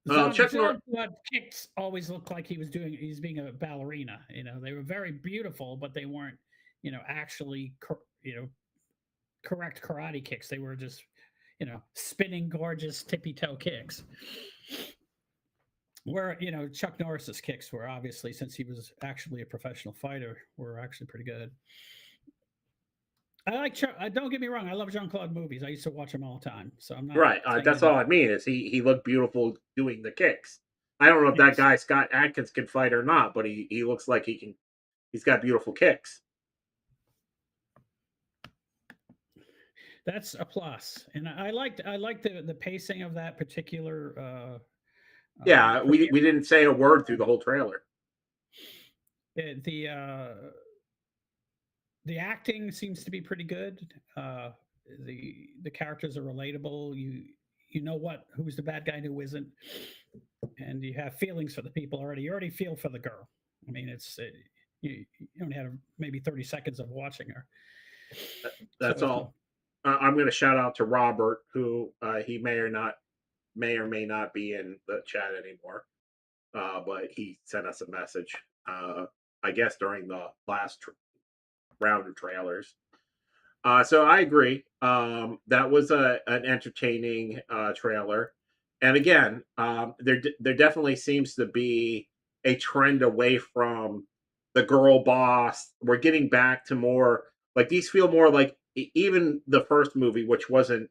Chuck Norris. Jean-Claude kicks always looked like he's being a ballerina. You know, they were very beautiful, but they weren't, you know, actually, correct karate kicks. They were just, you know, spinning, gorgeous, tippy toe kicks. Where, you know, Chuck Norris's kicks were obviously, since he was actually a professional fighter, were actually pretty good. I like Chuck. Don't get me wrong. I love Jean-Claude movies. I used to watch them all the time. So I'm not Right. saying That's that- all I mean is he looked beautiful doing the kicks. I don't know if that Yes. guy Scott Adkins can fight or not, but he looks like he can. He's got beautiful kicks. That's a plus, and I liked the pacing of that particular. Yeah, we premiere. didn't say a word through the whole trailer. The acting seems to be pretty good. The characters are relatable. You know who's the bad guy and who isn't, and you have feelings for the people already. You already feel for the girl. I mean, it's you only had maybe 30 seconds of watching her. That's So, all. I'm going to shout out to Robert, who he may or may not be in the chat anymore, but he sent us a message. I guess during the last round of trailers. So I agree. That was an entertaining trailer, and again, there definitely seems to be a trend away from the girl boss. We're getting back to more like these feel more like even the first movie, which wasn't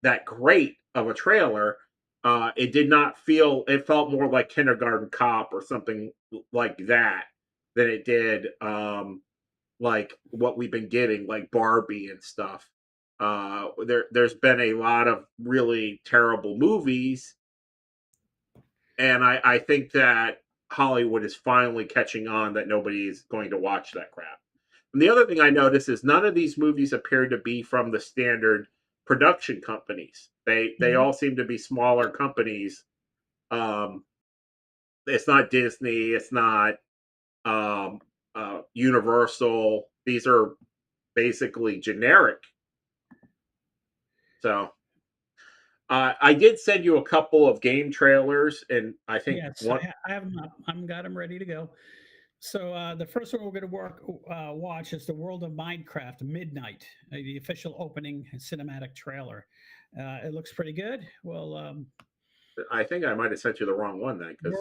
that great of a trailer. It did not feel. It felt more like Kindergarten Cop or something like that than it did. Like what we've been getting, like Barbie and stuff. There's been a lot of really terrible movies, and I think that Hollywood is finally catching on that nobody is going to watch that crap. And the other thing I noticed is none of these movies appear to be from the standard production companies. They all seem to be smaller companies. It's not Disney. It's not Universal. These are basically generic. So I did send you a couple of game trailers, and I think yes, one. I have them up. I've got them ready to go. So the first one we're going to watch is The World of Minecraft Midnight, the official opening cinematic trailer. It looks pretty good. Well, I think I might have sent you the wrong one then. The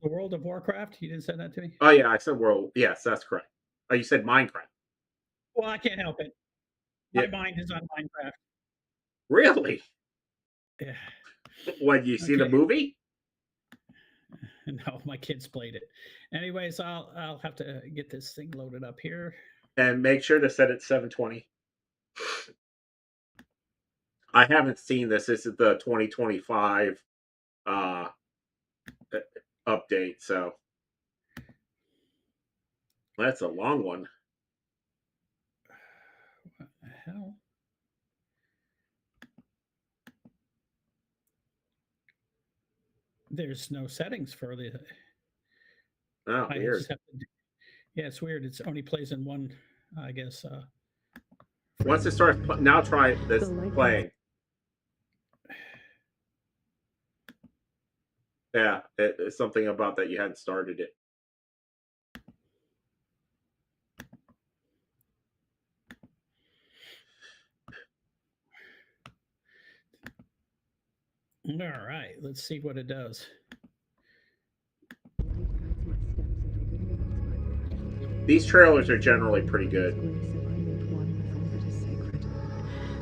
World of Warcraft. You didn't send that to me. Oh yeah, I said World. Yes, that's correct. Oh, you said Minecraft. Well, I can't help it. My mind is on Minecraft. Really? Yeah. When you see the Okay. movie? No, my kids played it. Anyways, I'll have to get this thing loaded up here. And make sure to set it 720. I haven't seen this. This is the 2025 update, so that's a long one. What the hell? There's no settings for the. Oh, I weird. just have to yeah, it's weird. It's only plays in one, I guess. Once it starts, now try this playing. Yeah, it's something about that you hadn't started it. All right, let's see what it does. These trailers are generally pretty good.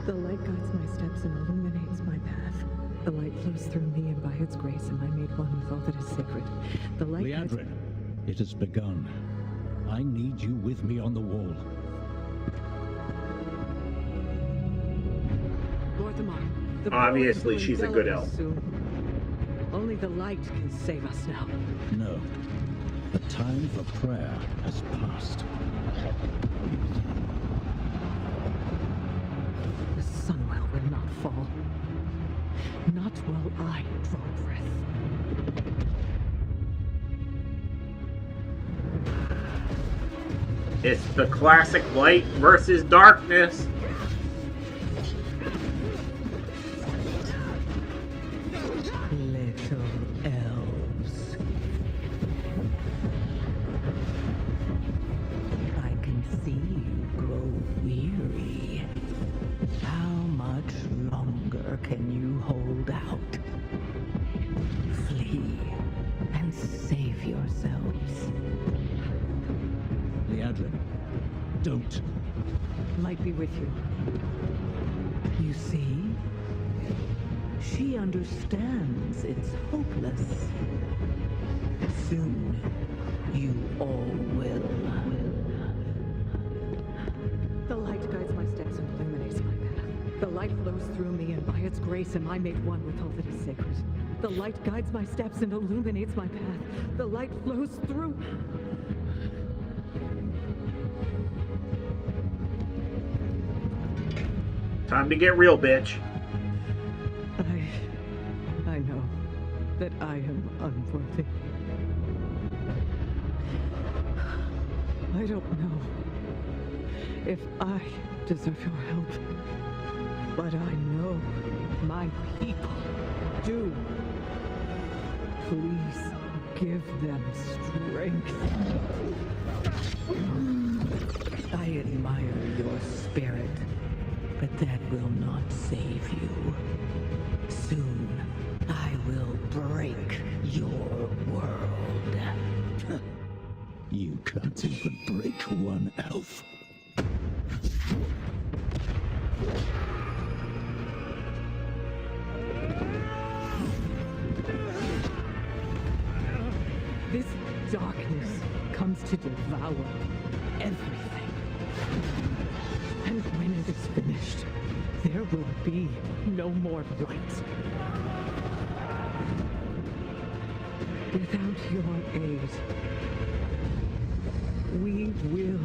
The light guides my steps and illuminates my path. The light flows through me, and by its grace am I made one with all that is sacred. The light guides Leandrin, it has begun. I need you with me on the wall. Lorthamar, the Obviously, bones will she's a good envelop elf. us soon. Only the light can save us now. No. The time for prayer has passed. The Sunwell will not fall. Not while I draw breath. It's the classic light versus darkness. Little elves. I can see you grow weary. How much longer can you hold out? Flee and save yourselves. Liadrin, don't. Light be with you. You see? She understands it's hopeless. Soon, you all will. The light guides my steps and illuminates my path. The light flows through me, and by its grace am I made one with all that is sacred. The light guides my steps and illuminates my path. The light flows through. Time to get real, bitch. I know that I am unworthy. I don't know if I deserve your help, but I know my people do. Please give them strength. I admire your spirit, but that will not save you. Soon, I will break your world. You can't even break one elf. This darkness comes to devour everything. And when it is finished, there will be no more light. Without your aid, we will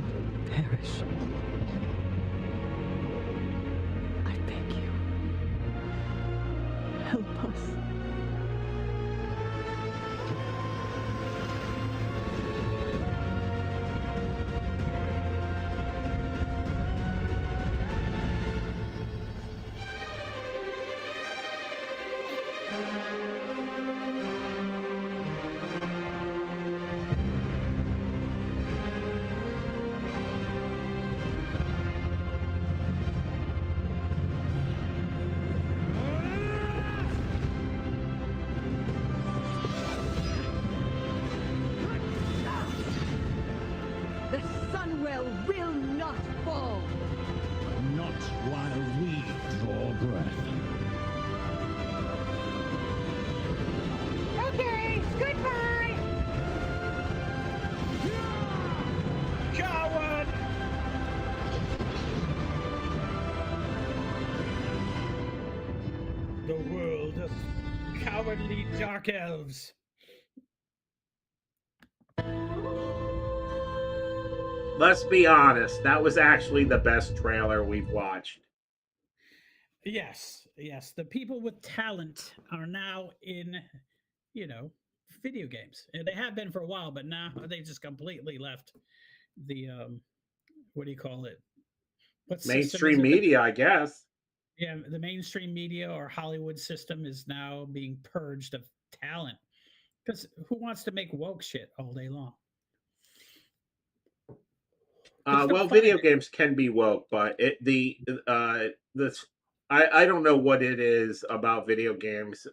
perish. I beg you, help us. The Sunwell will not fall. Not while we draw breath. Okay, goodbye! Coward! The world of cowardly dark elves. Let's be honest, that was actually the best trailer we've watched. Yes, yes. The people with talent are now in, video games. And they have been for a while, but now they just completely left the what do you call it? What system is Mainstream it? media, I guess. Yeah, the mainstream media or Hollywood system is now being purged of talent. Because who wants to make woke shit all day long? Well, video games can be woke, but I don't know what it is about video games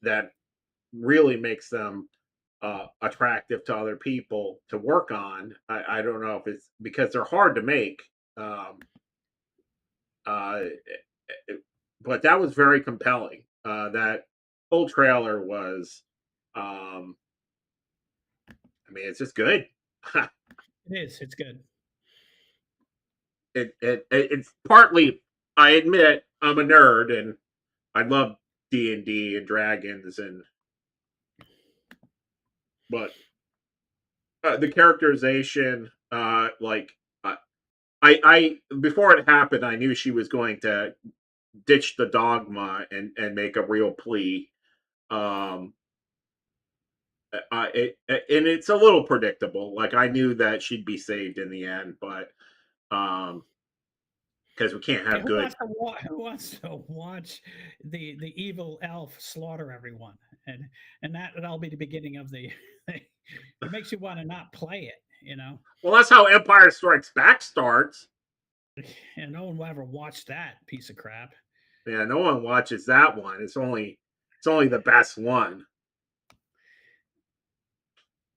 that really makes them attractive to other people to work on. I don't know if it's because they're hard to make. But that was very compelling. That whole trailer was, it's just good. It is. It's good. It's partly, I admit, I'm a nerd and I love D&D and dragons but the characterization, I before it happened, I knew she was going to ditch the dogma and make a real plea. And it's a little predictable. Like I knew that she'd be saved in the end, but because we can't have good. Who wants to watch the evil elf slaughter everyone, and that'll be the beginning of the. It makes you want to not play it, you know. Well, that's how Empire Strikes Back starts. And no one will ever watch that piece of crap. Yeah, no one watches that one. It's only the best one.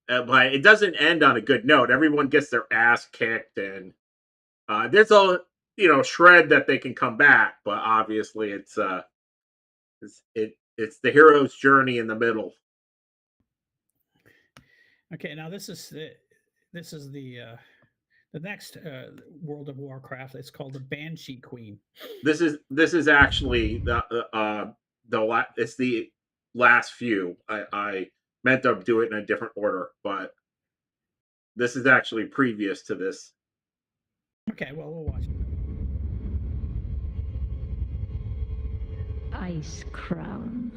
But it doesn't end on a good note. Everyone gets their ass kicked, and there's a shred that they can come back, but obviously it's the hero's journey in the middle. Okay, now this is the next World of Warcraft. It's called the Banshee Queen. This is actually it's the last few. I meant to do it in a different order, but this is actually previous to this. Okay, well, we'll watch it. Ice Crown.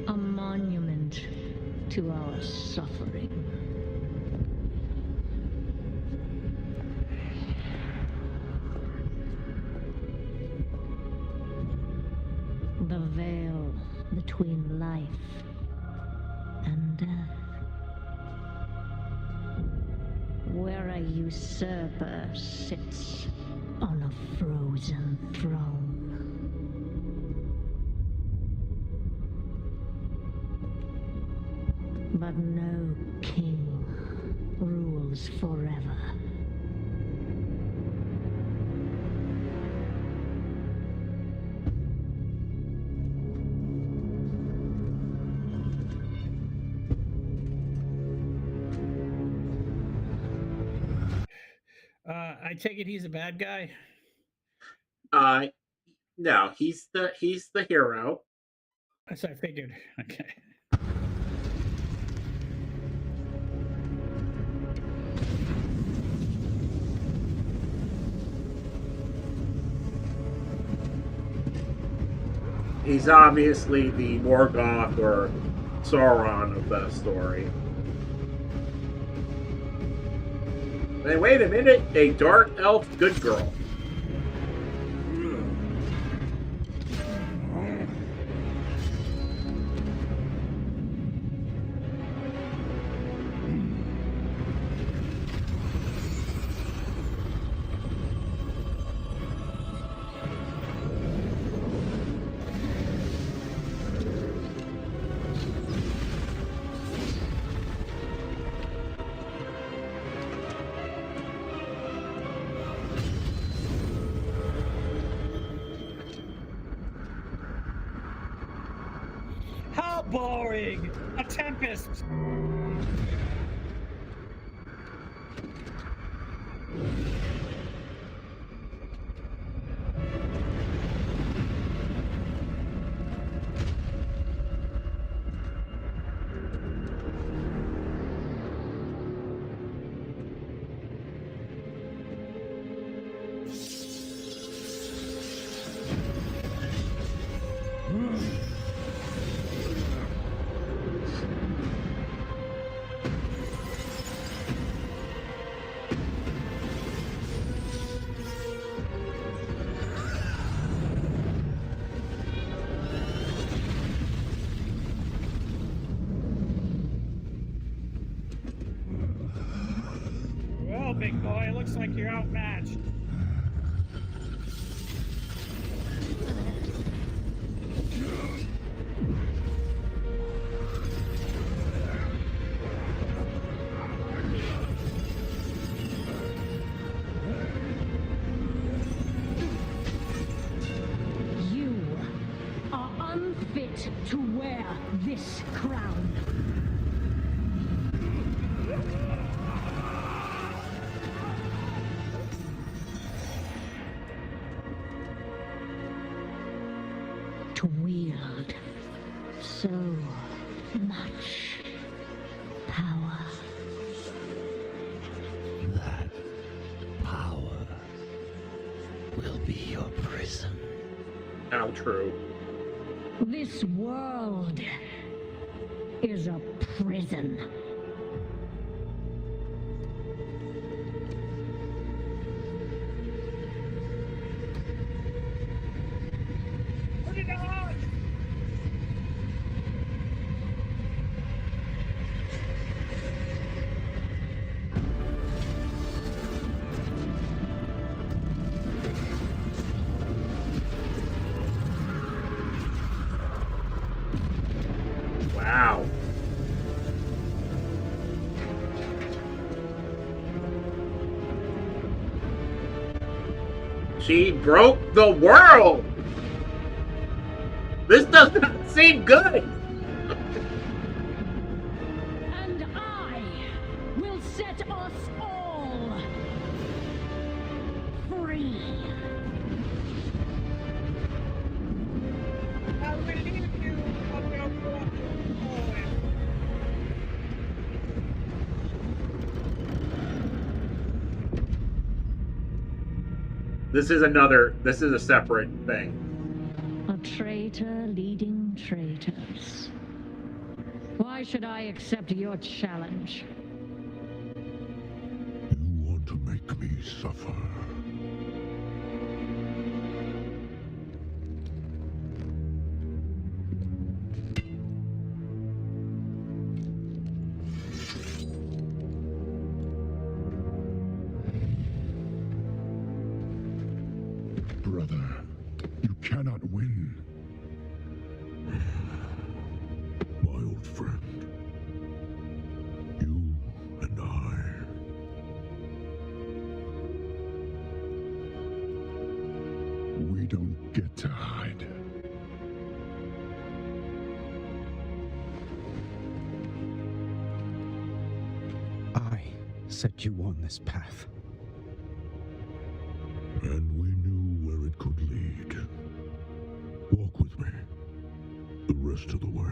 A monument to our suffering. The veil between life and death. Where a usurper sits on a frozen throne. But no king rules forever. I take it he's a bad guy. No, he's the hero. As I figured. Okay. He's obviously the Morgoth or Sauron of the story. Hey, wait a minute! A dark elf good girl. How boring! A tempest! Well, big boy, it looks like you're outmatched. You are unfit to wear this crown. To wield so much power. That power will be your prison. How true. This world is a prison. Put it on! Wow. She broke the world. This does not seem good. And I will set us all free. I will leave you on your broken boy. This is a separate thing. A traitor leading traitors. Why should I accept your challenge? You want to make me suffer. Brother, you cannot win. My old friend, you and we don't get to hide. I set you on this path. And we knew where it could lead. Walk with me the rest of the way.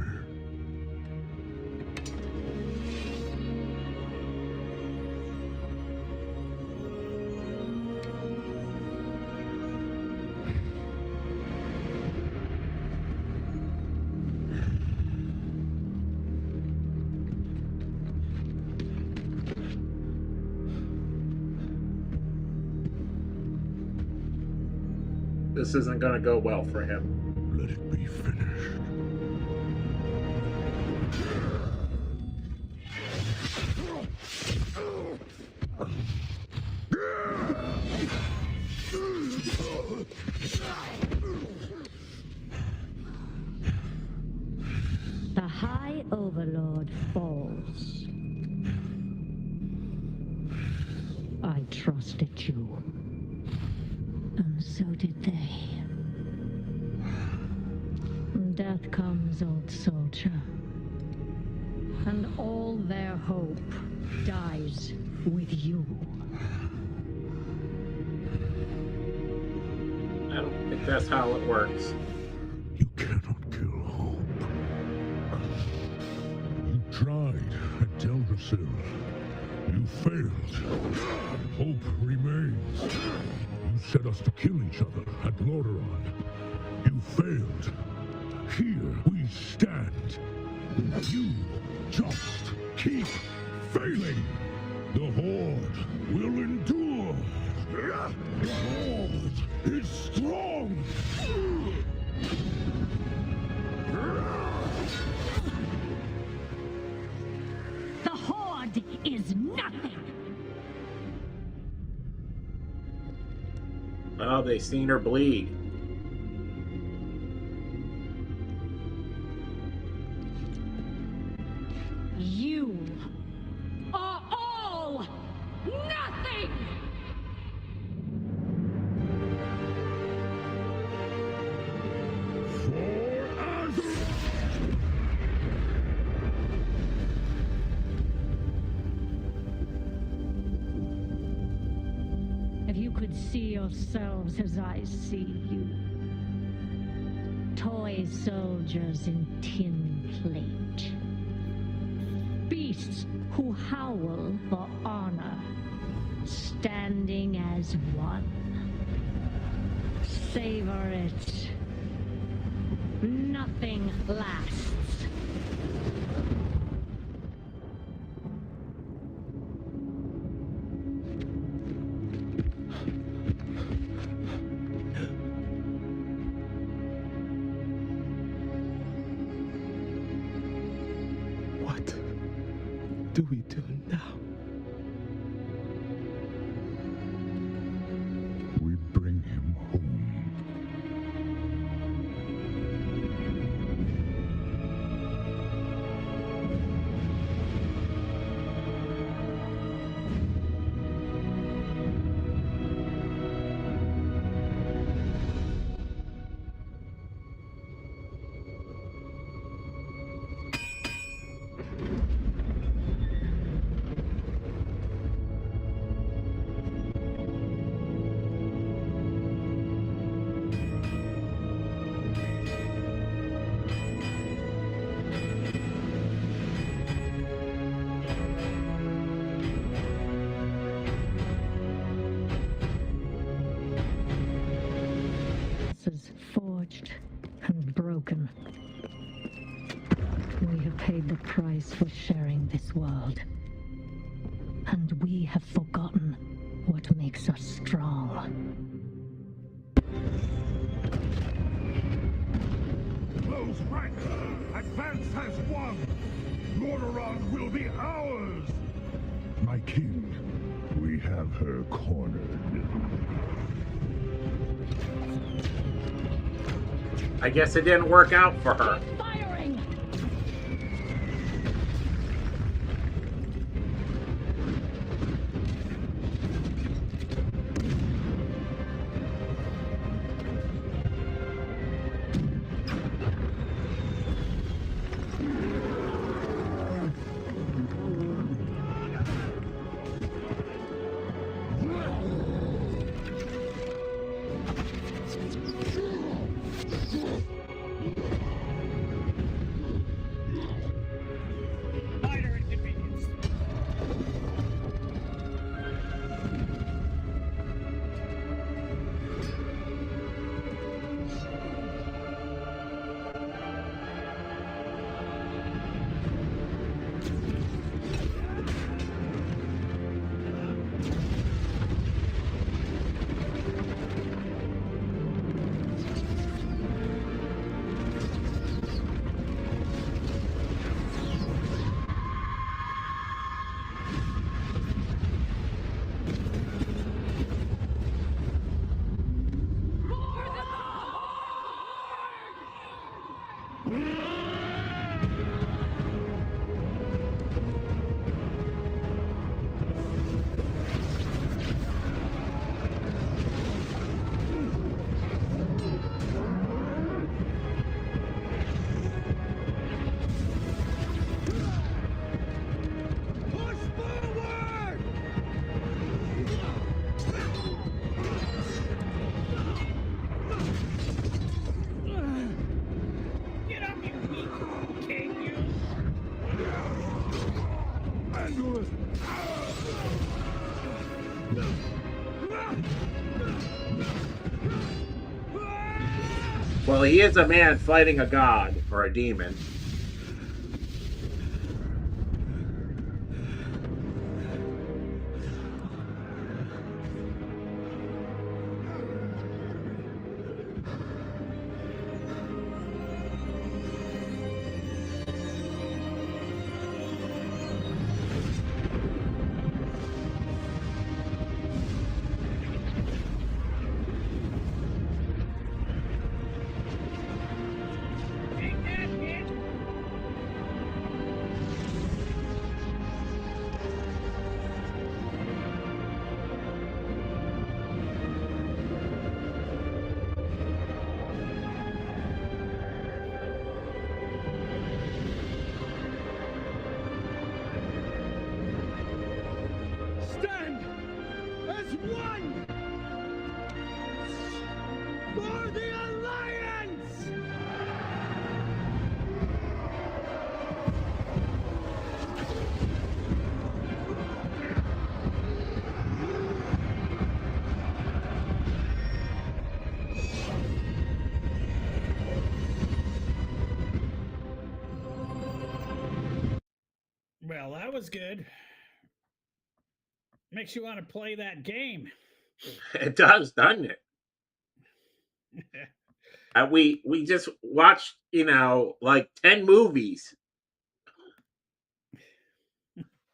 This isn't going to go well for him. Let it be finished. The High Overlord falls. I trusted you. And so did they. Death comes, old soldier. And all their hope dies with you. I don't think that's how it works. You cannot kill hope. You tried at Teldrassil. You failed. Hope remains. You set us to kill each other at Lordaeron. You failed. Here we stand. You just keep failing. The Horde will endure. The Horde is strong. The Horde is nothing. Oh, they seen her bleed. You are all nothing! If you could see yourselves as I see you, toy soldiers in tin plate, beasts who howl for honor, standing as one. Savor it. Nothing lasts. What do we do now? We bring him home. Is forged and broken. We have paid the price for sharing this world. And we have forgotten what makes us strong. Close ranks! Advance has won! Lordaeron will be ours! My king, we have her cornered. I guess it didn't work out for her. Firing! Well, he is a man fighting a god or a demon. Well, that was good. Makes you want to play that game. It does, doesn't it? We just watched, like 10 movies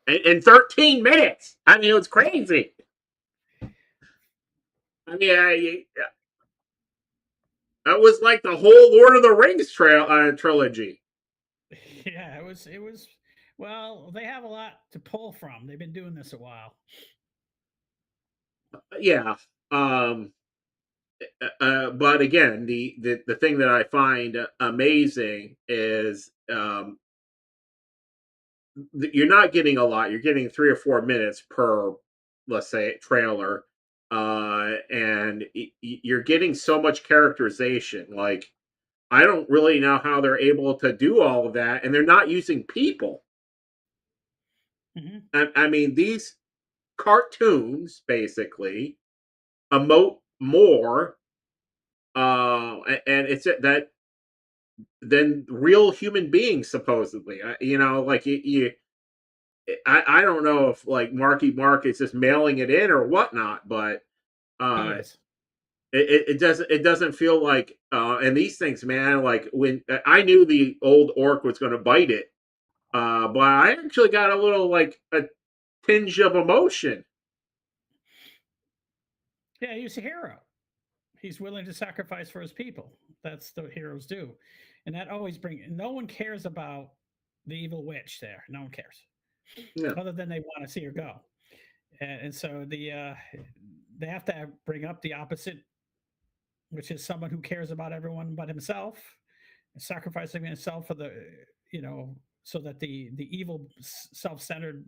in 13 minutes. I mean, it was crazy. I mean, it was like the whole Lord of the Rings trilogy. Yeah, it was. Well, they have a lot to pull from. They've been doing this a while. Yeah. But again, the thing that I find amazing is you're not getting a lot. You're getting 3 or 4 minutes per, let's say, trailer, and you're getting so much characterization. Like, I don't really know how they're able to do all of that, and they're not using people. I mean, these cartoons basically emote more, and it's that than real human beings supposedly. Like I don't know if like Marky Mark is just mailing it in or whatnot, but Yes. it doesn't feel like and these things, man. Like when I knew the old orc was going to bite it, but I actually got a little like a tinge of emotion. Yeah, he's a hero. He's willing to sacrifice for his people. That's what heroes do, and that always no one cares about the evil witch there. No one cares, other than they want to see her go. And so they have to bring up the opposite, which is someone who cares about everyone but himself, sacrificing himself for the so that the evil self-centered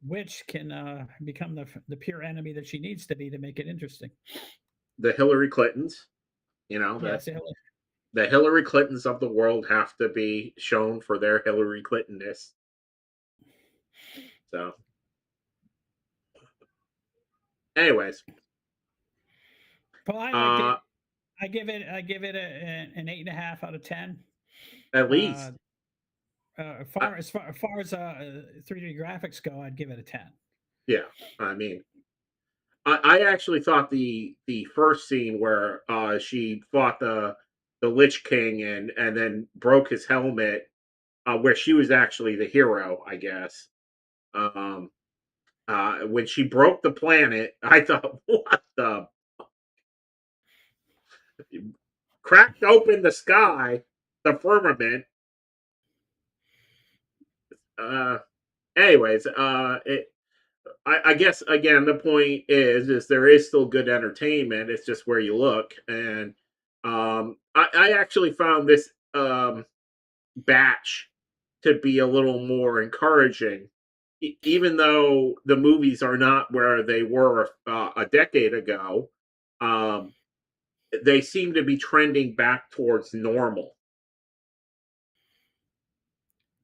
witch can become the pure enemy that she needs to be to make it interesting. The Hillary Clintons, Yes, the Hillary Clintons of the world have to be shown for their Hillary Clintonness. So, anyways, well, I liked it. I give it an 8.5 out of 10. At least. As far as 3D graphics go, I'd give it a 10. Yeah, I mean, I actually thought the first scene where she fought the Lich King and then broke his helmet, where she was actually the hero, I guess. When she broke the planet, I thought, what the? Cracked open the sky, the firmament. Anyways, I guess again the point is there is still good entertainment. It's just where you look, and I actually found this batch to be a little more encouraging, even though the movies are not where they were a decade ago. They seem to be trending back towards normal.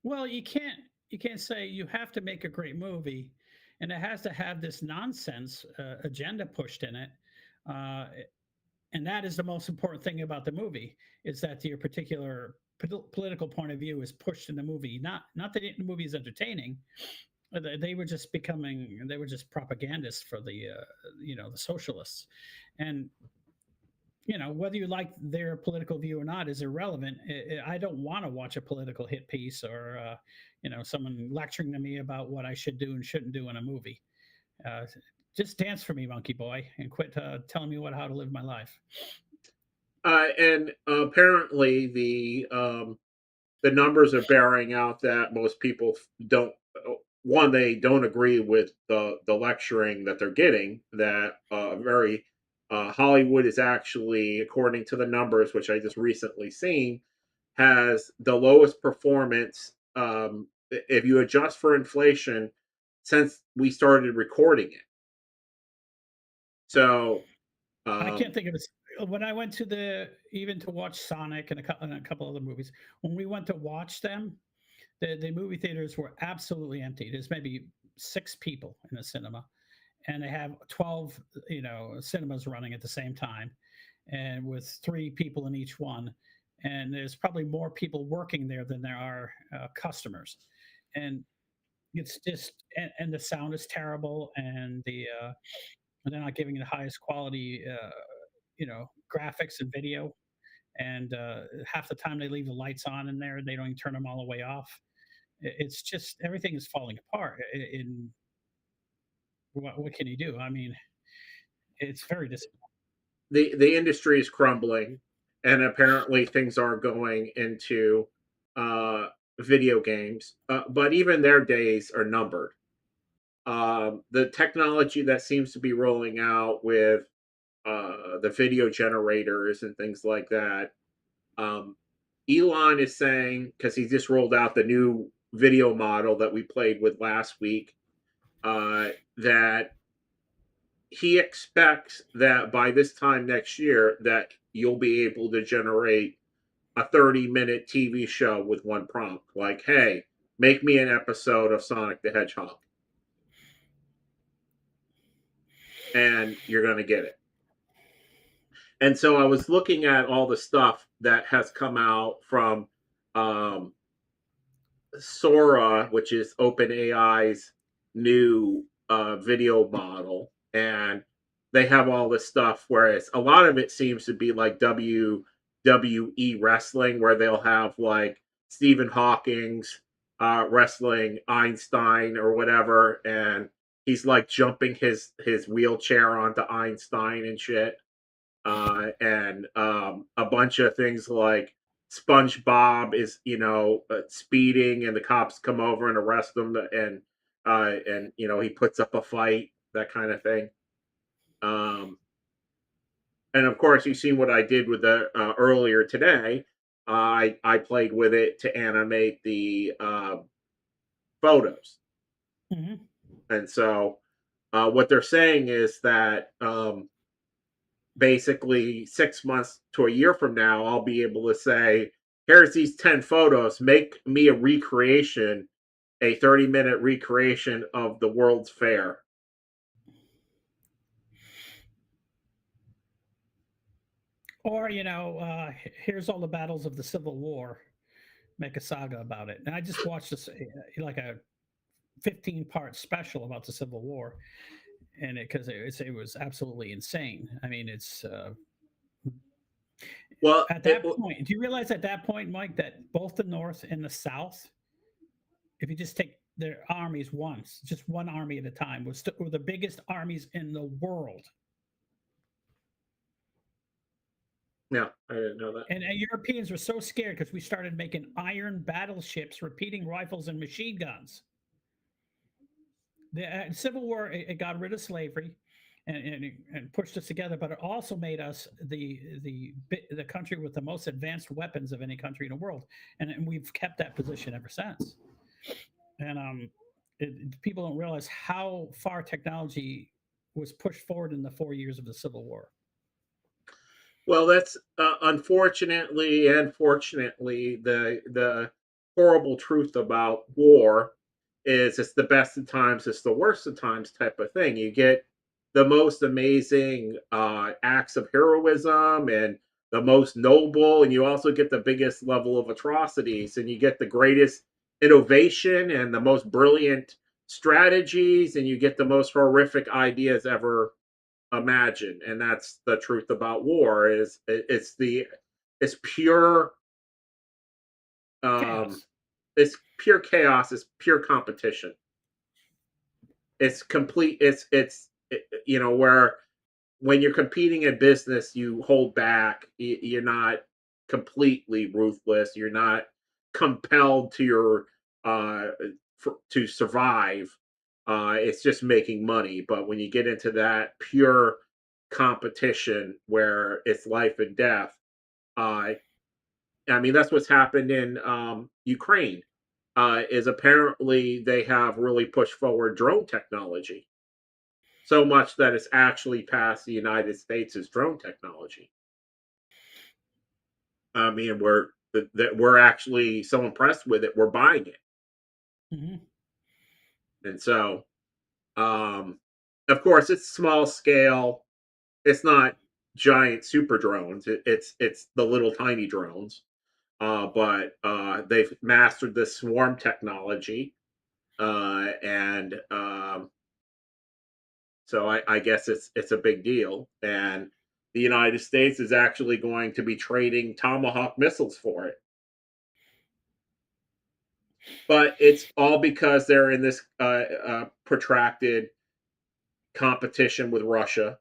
Well, you can't say you have to make a great movie, and it has to have this nonsense agenda pushed in it. And that is the most important thing about the movie, is that your particular political point of view is pushed in the movie. Not that the movie is entertaining. They were just propagandists for the the socialists, and whether you like their political view or not is irrelevant. I don't want to watch a political hit piece or someone lecturing to me about what I should do and shouldn't do in a movie. Just dance for me, Monkey Boy, and quit telling me how to live my life. And apparently the numbers are bearing out that most people don't. One, they don't agree with the lecturing that they're getting. That Hollywood is actually, according to the numbers, which I just recently seen, has the lowest performance, if you adjust for inflation, since we started recording it. So I can't think of it. When I went to watch Sonic and a couple other movies, when we went to watch them, the movie theaters were absolutely empty. There's maybe 6 people in the cinema, and they have 12 cinemas running at the same time, and with 3 people in each one, and there's probably more people working there than there are customers. and it's just and the sound is terrible, and they're not giving you the highest quality, graphics and video. And half the time they leave the lights on in there, they don't even turn them all the way off. It's just everything is falling apart. In what can you do? I mean, it's very disappointing. The industry is crumbling, and apparently things are going into uh, video games. But even their days are numbered. The technology that seems to be rolling out with the video generators and things like that. Um, Elon is saying, because he just rolled out the new video model that we played with last week, that he expects that by this time next year that you'll be able to generate a 30-minute TV show with one prompt, like, hey, make me an episode of Sonic the Hedgehog, and you're going to get it. And so I was looking at all the stuff that has come out from Sora, which is OpenAI's new video model, and they have all this stuff where a lot of it seems to be like WWE wrestling, where they'll have like Stephen Hawking's wrestling Einstein or whatever, and he's like jumping his wheelchair onto Einstein and shit. And a bunch of things like SpongeBob is, speeding, and the cops come over and arrest him, and he puts up a fight, that kind of thing. And of course, you've seen what I did with the earlier today. I played with it to animate the photos, and so what they're saying is that. Basically 6 months to a year from now, I'll be able to say, here's these 10 photos, make me a 30-minute recreation of the World's Fair. Or, here's all the battles of the Civil War, make a saga about it. And I just watched this, like a 15-part special about the Civil War. And because it was absolutely insane. I mean, it's well at that point. Do you realize at that point, Mike, that both the North and the South, if you just take their armies once, just one army at a time, were the biggest armies in the world? Yeah, I didn't know that. And Europeans were so scared because we started making iron battleships, repeating rifles, and machine guns. The Civil War, it got rid of slavery and pushed us together, but it also made us the country with the most advanced weapons of any country in the world, and we've kept that position ever since. And people don't realize how far technology was pushed forward in the 4 years of the Civil War. Well, that's unfortunately and fortunately the horrible truth about war. Is it's the best of times, it's the worst of times type of thing. You get the most amazing acts of heroism and the most noble, and you also get the biggest level of atrocities, and you get the greatest innovation and the most brilliant strategies, and you get the most horrific ideas ever imagined. And that's the truth about war. It's pure chaos. It's pure chaos. It's pure competition. It's complete. Where when you're competing in business, you hold back. You're not completely ruthless. You're not compelled to to survive. It's just making money. But when you get into that pure competition where it's life and death, I mean, that's what's happened in Ukraine. Is apparently they have really pushed forward drone technology so much that it's actually passed the United States' drone technology. I mean, we're actually so impressed with it, we're buying it. And so, of course, it's small scale. It's not giant super drones. It's the little tiny drones. But they've mastered the swarm technology, and so I guess it's a big deal, and the United States is actually going to be trading Tomahawk missiles for it. But it's all because they're in this protracted competition with Russia.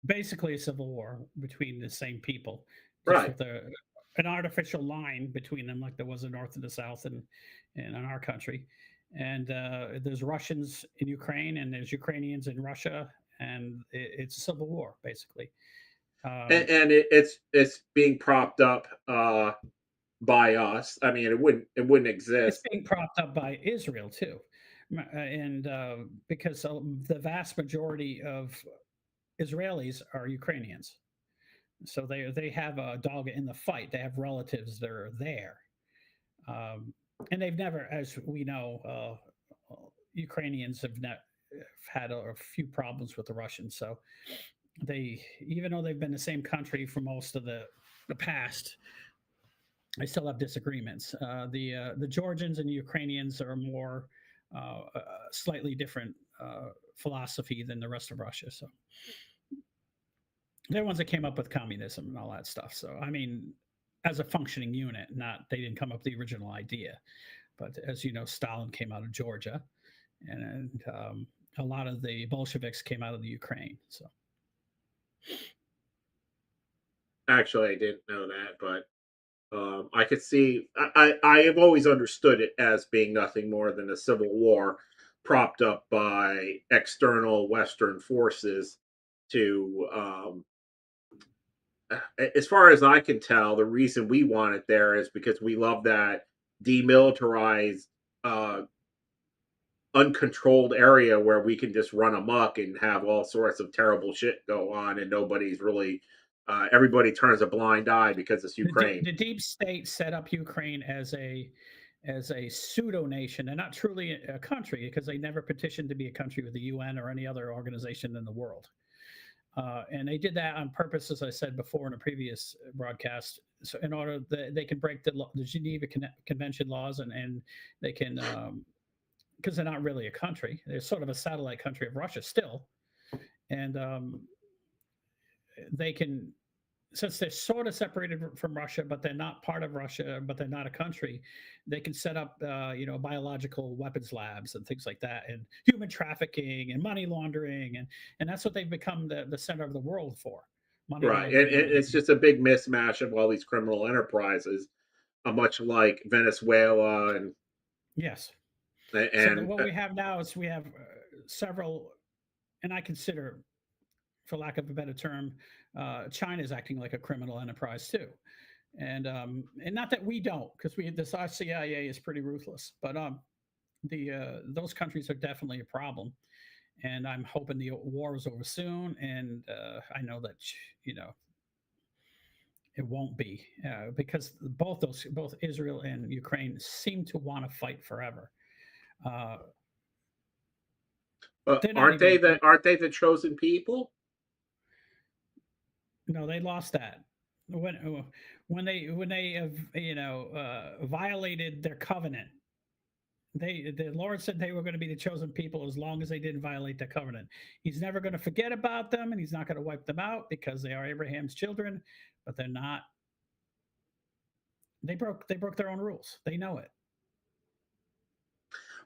Basically, a civil war between the same people, just Right. with an artificial line between them, like there was a North and the South, and in our country. And there's Russians in Ukraine, and there's Ukrainians in Russia, and it's a civil war, basically. And it's being propped up by us. I mean, it wouldn't It's exist. being propped up by Israel too, and because the vast majority of Israelis are Ukrainians, so they have a dog in the fight. They have relatives that are there, and they've never, as we know, Ukrainians have not had a few problems with the Russians. So they, even though they've been the same country for most of the past, I still have disagreements. The Georgians and the Ukrainians are more slightly different philosophy than the rest of Russia. So they're the ones that came up with communism and all that stuff. So I mean, as a functioning unit, not they didn't come up with the original idea. But as you know, Stalin came out of Georgia, and a lot of the Bolsheviks came out of the Ukraine. So Actually, I didn't know that, but I could see. I have always understood it as being nothing more than a civil war propped up by external Western forces to as far as I can tell, the reason we want it there is because we love that demilitarized, uh, uncontrolled area where we can just run amok and have all sorts of terrible shit go on, and nobody's really, everybody turns a blind eye because it's Ukraine. the deep state set up Ukraine as a pseudo nation. They're not truly a country because they never petitioned to be a country with the UN or any other organization in the world. And they did that on purpose, as I said before in a previous broadcast, so in order that they can break the Geneva Convention laws, and they can, because they're not really a country. They're sort of a satellite country of Russia still. And they can, since they're sort of separated from Russia, but they're not part of Russia, but they're not a country, they can set up, biological weapons labs and things like that, and human trafficking and money laundering, and that's what they've become the center of the world for. Money Right, and laundering. it's just a big mismatch of all these criminal enterprises, much like Venezuela and Yes. and What we have now is we have several, and I consider, for lack of a better term, China is acting like a criminal enterprise too, and not that we don't, because our CIA is pretty ruthless, but those countries are definitely a problem, and I'm hoping the war is over soon, and I know that it won't be, because both Israel and Ukraine seem to want to fight forever. but They're not aren't they the chosen people? No, they lost that when they have violated their covenant. The Lord said they were going to be the chosen people as long as they didn't violate the covenant. He's never going to forget about them, and he's not going to wipe them out because they are Abraham's children, but they're not. They broke their own rules. They know it.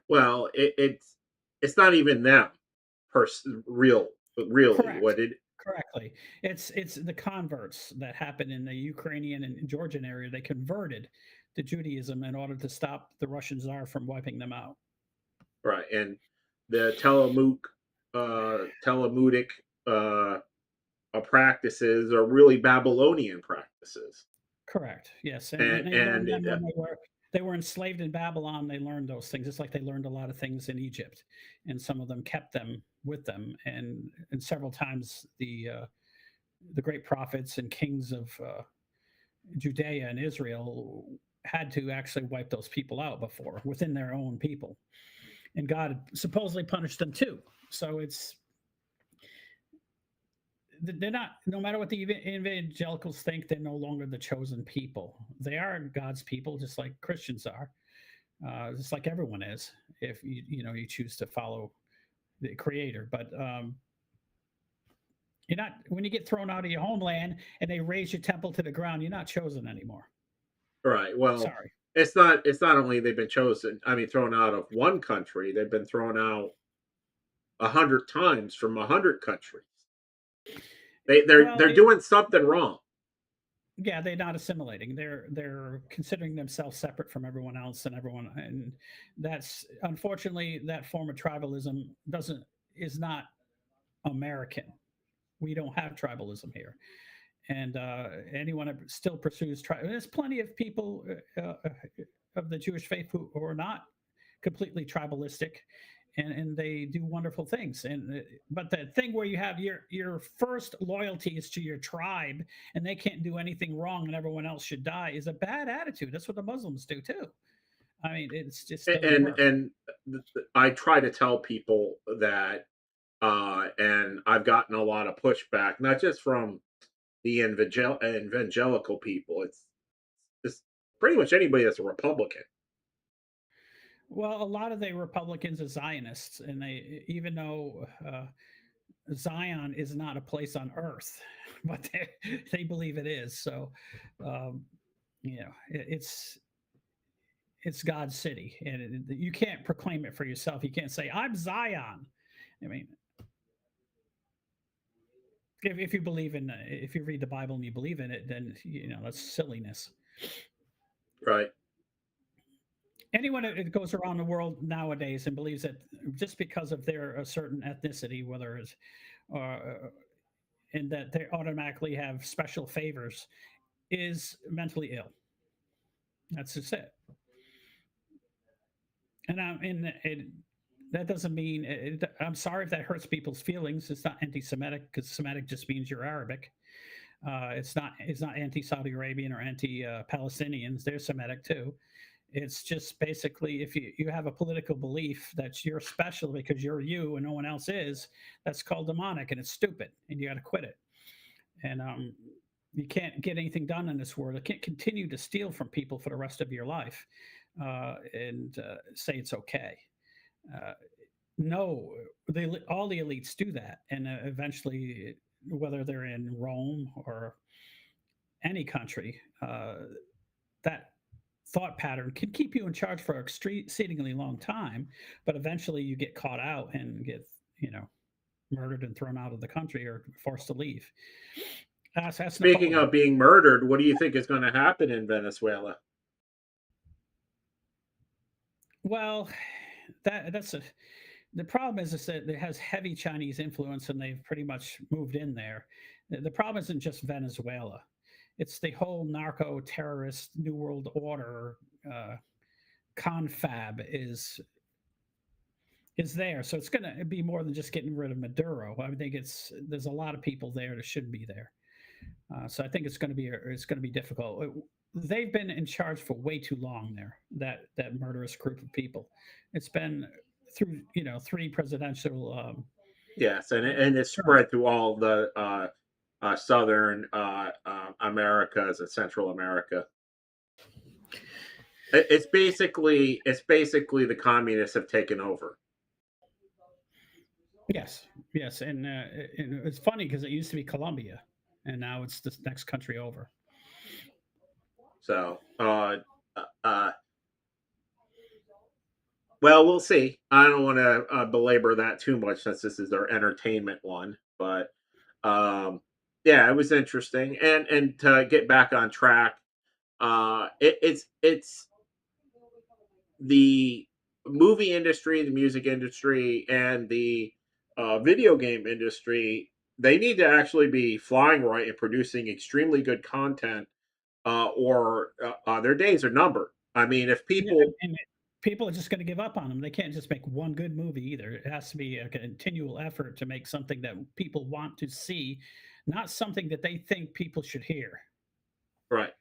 Well, it's not even them, really. Correct. What it Correctly. It's the converts that happened in the Ukrainian and Georgian area. They converted to Judaism in order to stop the Russian Tsar from wiping them out. right, and the Talmudic practices are really Babylonian practices. Correct. Yes, And they learned them and when they were enslaved in Babylon. They learned those things. It's like they learned a lot of things in Egypt, and some of them kept them with them. And several times the great prophets and kings of Judea and Israel had to actually wipe those people out before within their own people, and God supposedly punished them too. So they're not, no matter what the evangelicals think, they're no longer the chosen people. They are God's people, just like Christians are. just like everyone is, if you choose to follow the creator. But you're not, when you get thrown out of your homeland and they raise your temple to the ground, you're not chosen anymore. Right. Well, Sorry. it's not only they've been chosen, I mean, thrown out of one country, they've been thrown out 100 times from 100 countries. They're doing something wrong. Yeah, they're not assimilating. They're considering themselves separate from everyone else and that's unfortunately that form of tribalism is not American. We don't have tribalism here. And anyone that still pursues there's plenty of people of the Jewish faith who are not completely tribalistic, and they do wonderful things. And but the thing where you have your first loyalty is to your tribe, and they can't do anything wrong, and everyone else should die, is a bad attitude. That's what the Muslims do too. I mean, it's just and I try to tell people that, and I've gotten a lot of pushback, not just from the evangelical people. It's pretty much anybody that's a Republican. Well, a lot of the Republicans are Zionists, and even though Zion is not a place on earth, but they believe it is. So, it's God's city, and you can't proclaim it for yourself. You can't say, "I'm Zion." I mean, if you believe if you read the Bible and you believe in it, then that's silliness. Right. Anyone that goes around the world nowadays and believes that just because of their a certain ethnicity, whether it's and that they automatically have special favors, is mentally ill. That's just it. And that doesn't mean I'm sorry if that hurts people's feelings. It's not anti-Semitic, because Semitic just means you're Arabic. It's not anti-Saudi Arabian or anti-Palestinians. They're Semitic too. It's just basically if you have a political belief that you're special because you're you and no one else is, that's called demonic, and it's stupid, and you got to quit it. And you can't get anything done in this world. You can't continue to steal from people for the rest of your life and say it's okay. No, all the elites do that, and eventually, whether they're in Rome or any country, that thought pattern can keep you in charge for an exceedingly long time, but eventually you get caught out and get murdered and thrown out of the country or forced to leave. Speaking of being murdered, what do you think is going to happen in Venezuela? Well, the problem is that it has heavy Chinese influence, and they've pretty much moved in there. The problem isn't just Venezuela. It's the whole narco-terrorist New World Order confab is there. So it's going to be more than just getting rid of Maduro. I think there's a lot of people there that shouldn't be there. So I think it's going to be difficult. They've been in charge for way too long there. That murderous group of people. It's been through 3 presidential. Yes, and it's spread through all the southern Americas and Central America. It's basically the communists have taken over. Yes, and it's funny because it used to be Colombia, and now it's the next country over. So, well, we'll see. I don't want to belabor that too much since this is our entertainment one, but yeah, it was interesting. And to get back on track, it's the movie industry, the music industry, and the video game industry. They need to actually be flying right and producing extremely good content, or their days are numbered. I mean, if people are just going to give up on them. They can't just make one good movie either. It has to be a continual effort to make something that people want to see, not something that they think people should hear. Right.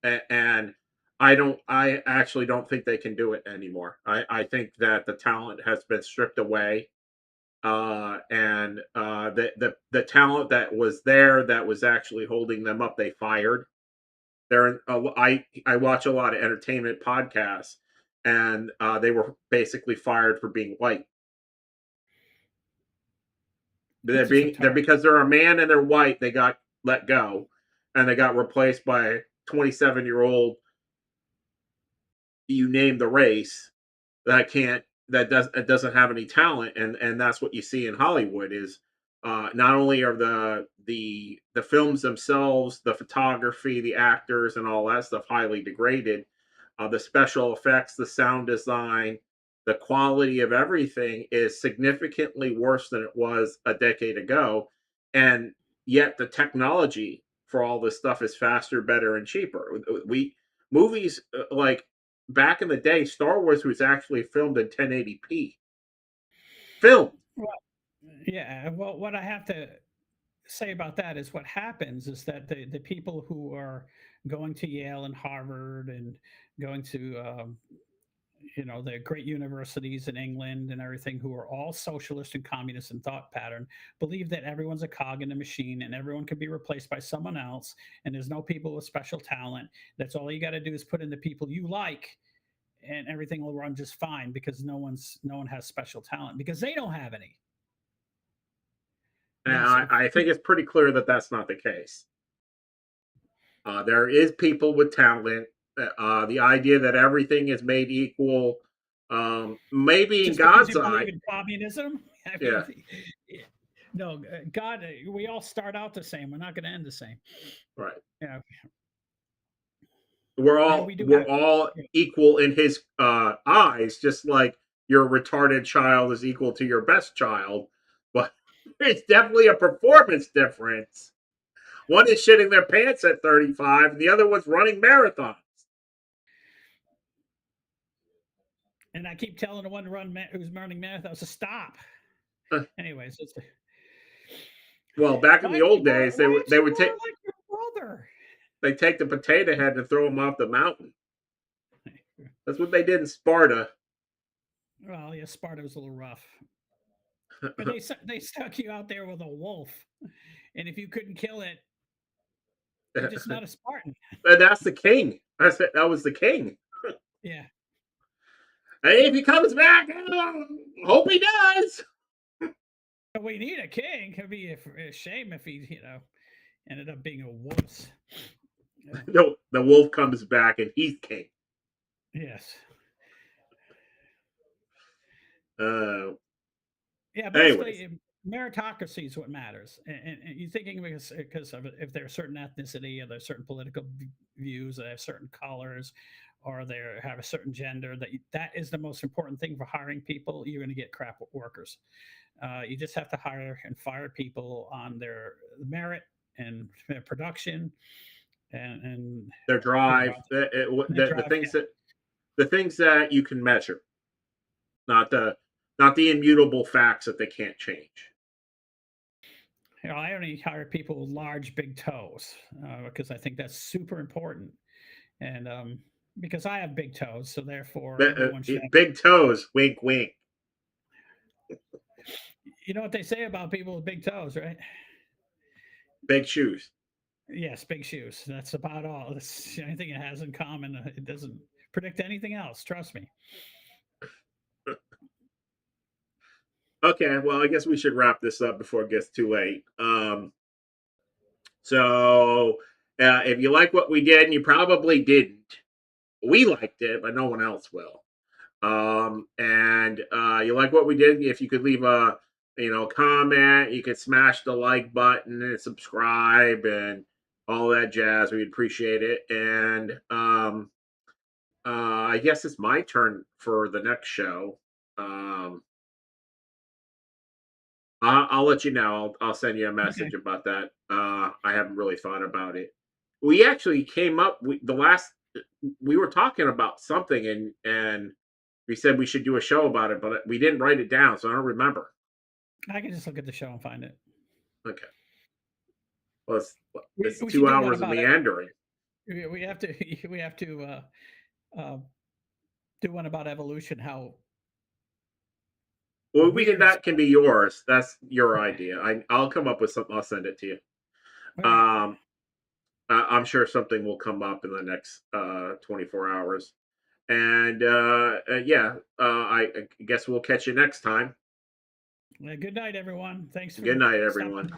And I actually don't think they can do it anymore. I think that the talent has been stripped away. And the talent that was there, that was actually holding them up, they fired. I watch a lot of entertainment podcasts, and they were basically fired for being white. They're because they're a man and they're white. They got let go, and they got replaced by a 27-year-old. You name the race that doesn't have any talent, and that's what you see in Hollywood is not only are the films themselves, the photography, the actors, and all that stuff highly degraded. The special effects, the sound design, the quality of everything is significantly worse than it was a decade ago, and yet the technology for all this stuff is faster, better, and cheaper. Movies like back in the day, Star Wars was actually filmed in 1080p. Filmed. Well, yeah. Well, what I have to say about that is what happens is that the people who are going to Yale and Harvard and going to the great universities in England and everything, who are all socialist and communist in thought pattern, believe that everyone's a cog in a machine and everyone can be replaced by someone else, and there's no people with special talent. That's all you got to do is put in the people you like, and everything will run just fine because no one has special talent because they don't have any. And I think it's pretty clear that that's not the case. There is people with talent. The idea that everything is made equal, maybe Just in God's because you believe eye. in communism? Yeah. No, God, we all start out the same. We're not going to end the same. Right. Yeah. We're all equal in his eyes, just like your retarded child is equal to your best child. But it's definitely a performance difference. One is shitting their pants at 35, and the other one's running marathons. And I keep telling the one who's running marathons to stop. Anyways, well, back in the old days, they would take like your brother. They take the potato head and throw him off the mountain. That's what they did in Sparta. Well, yeah, Sparta was a little rough, but they stuck you out there with a wolf, and if you couldn't kill it, you're just not a Spartan. And that's the king. That was the king. Yeah. Hey, if he comes back, hope he does. We need a king. It'd be a shame if he, ended up being a wolf. No, the wolf comes back and he's king. Yes. Yeah, basically, meritocracy is what matters. And you're thinking because of if they're a certain ethnicity or there's certain political views, or they have certain colors, or they have a certain gender, that is the most important thing for hiring people. You're going to get crap workers. You just have to hire and fire people on their merit and their production and their drive, the things that you can measure, not the immutable facts that they can't change. I only hire people with large, big toes because I think that's super important, and because I have big toes, so therefore big toes, wink, wink. You know what they say about people with big toes, right? Big shoes. Yes, big shoes. That's about all. That's the only thing it has in common. It doesn't predict anything else. Trust me. Okay, well, I guess we should wrap this up before it gets too late. So if you like what we did, and you probably didn't, we liked it, but no one else will. And you like what we did, if you could leave a comment, you could smash the like button and subscribe and all that jazz. We'd appreciate it. And I guess it's my turn for the next show. I'll let you know. I'll send you a message about that. I haven't really thought about it. We actually came up we were talking about something and we said we should do a show about it, but we didn't write it down, so I don't remember. I can just look at the show and find it. Okay. Well, it's 2 hours of meandering. We have to do one about evolution. How? Well, that can be yours. That's your idea. I'll come up with something. I'll send it to you. Right. I'm sure something will come up in the next 24 hours. And I guess we'll catch you next time. Good night, everyone. Thanks for Good night, stopping everyone. by.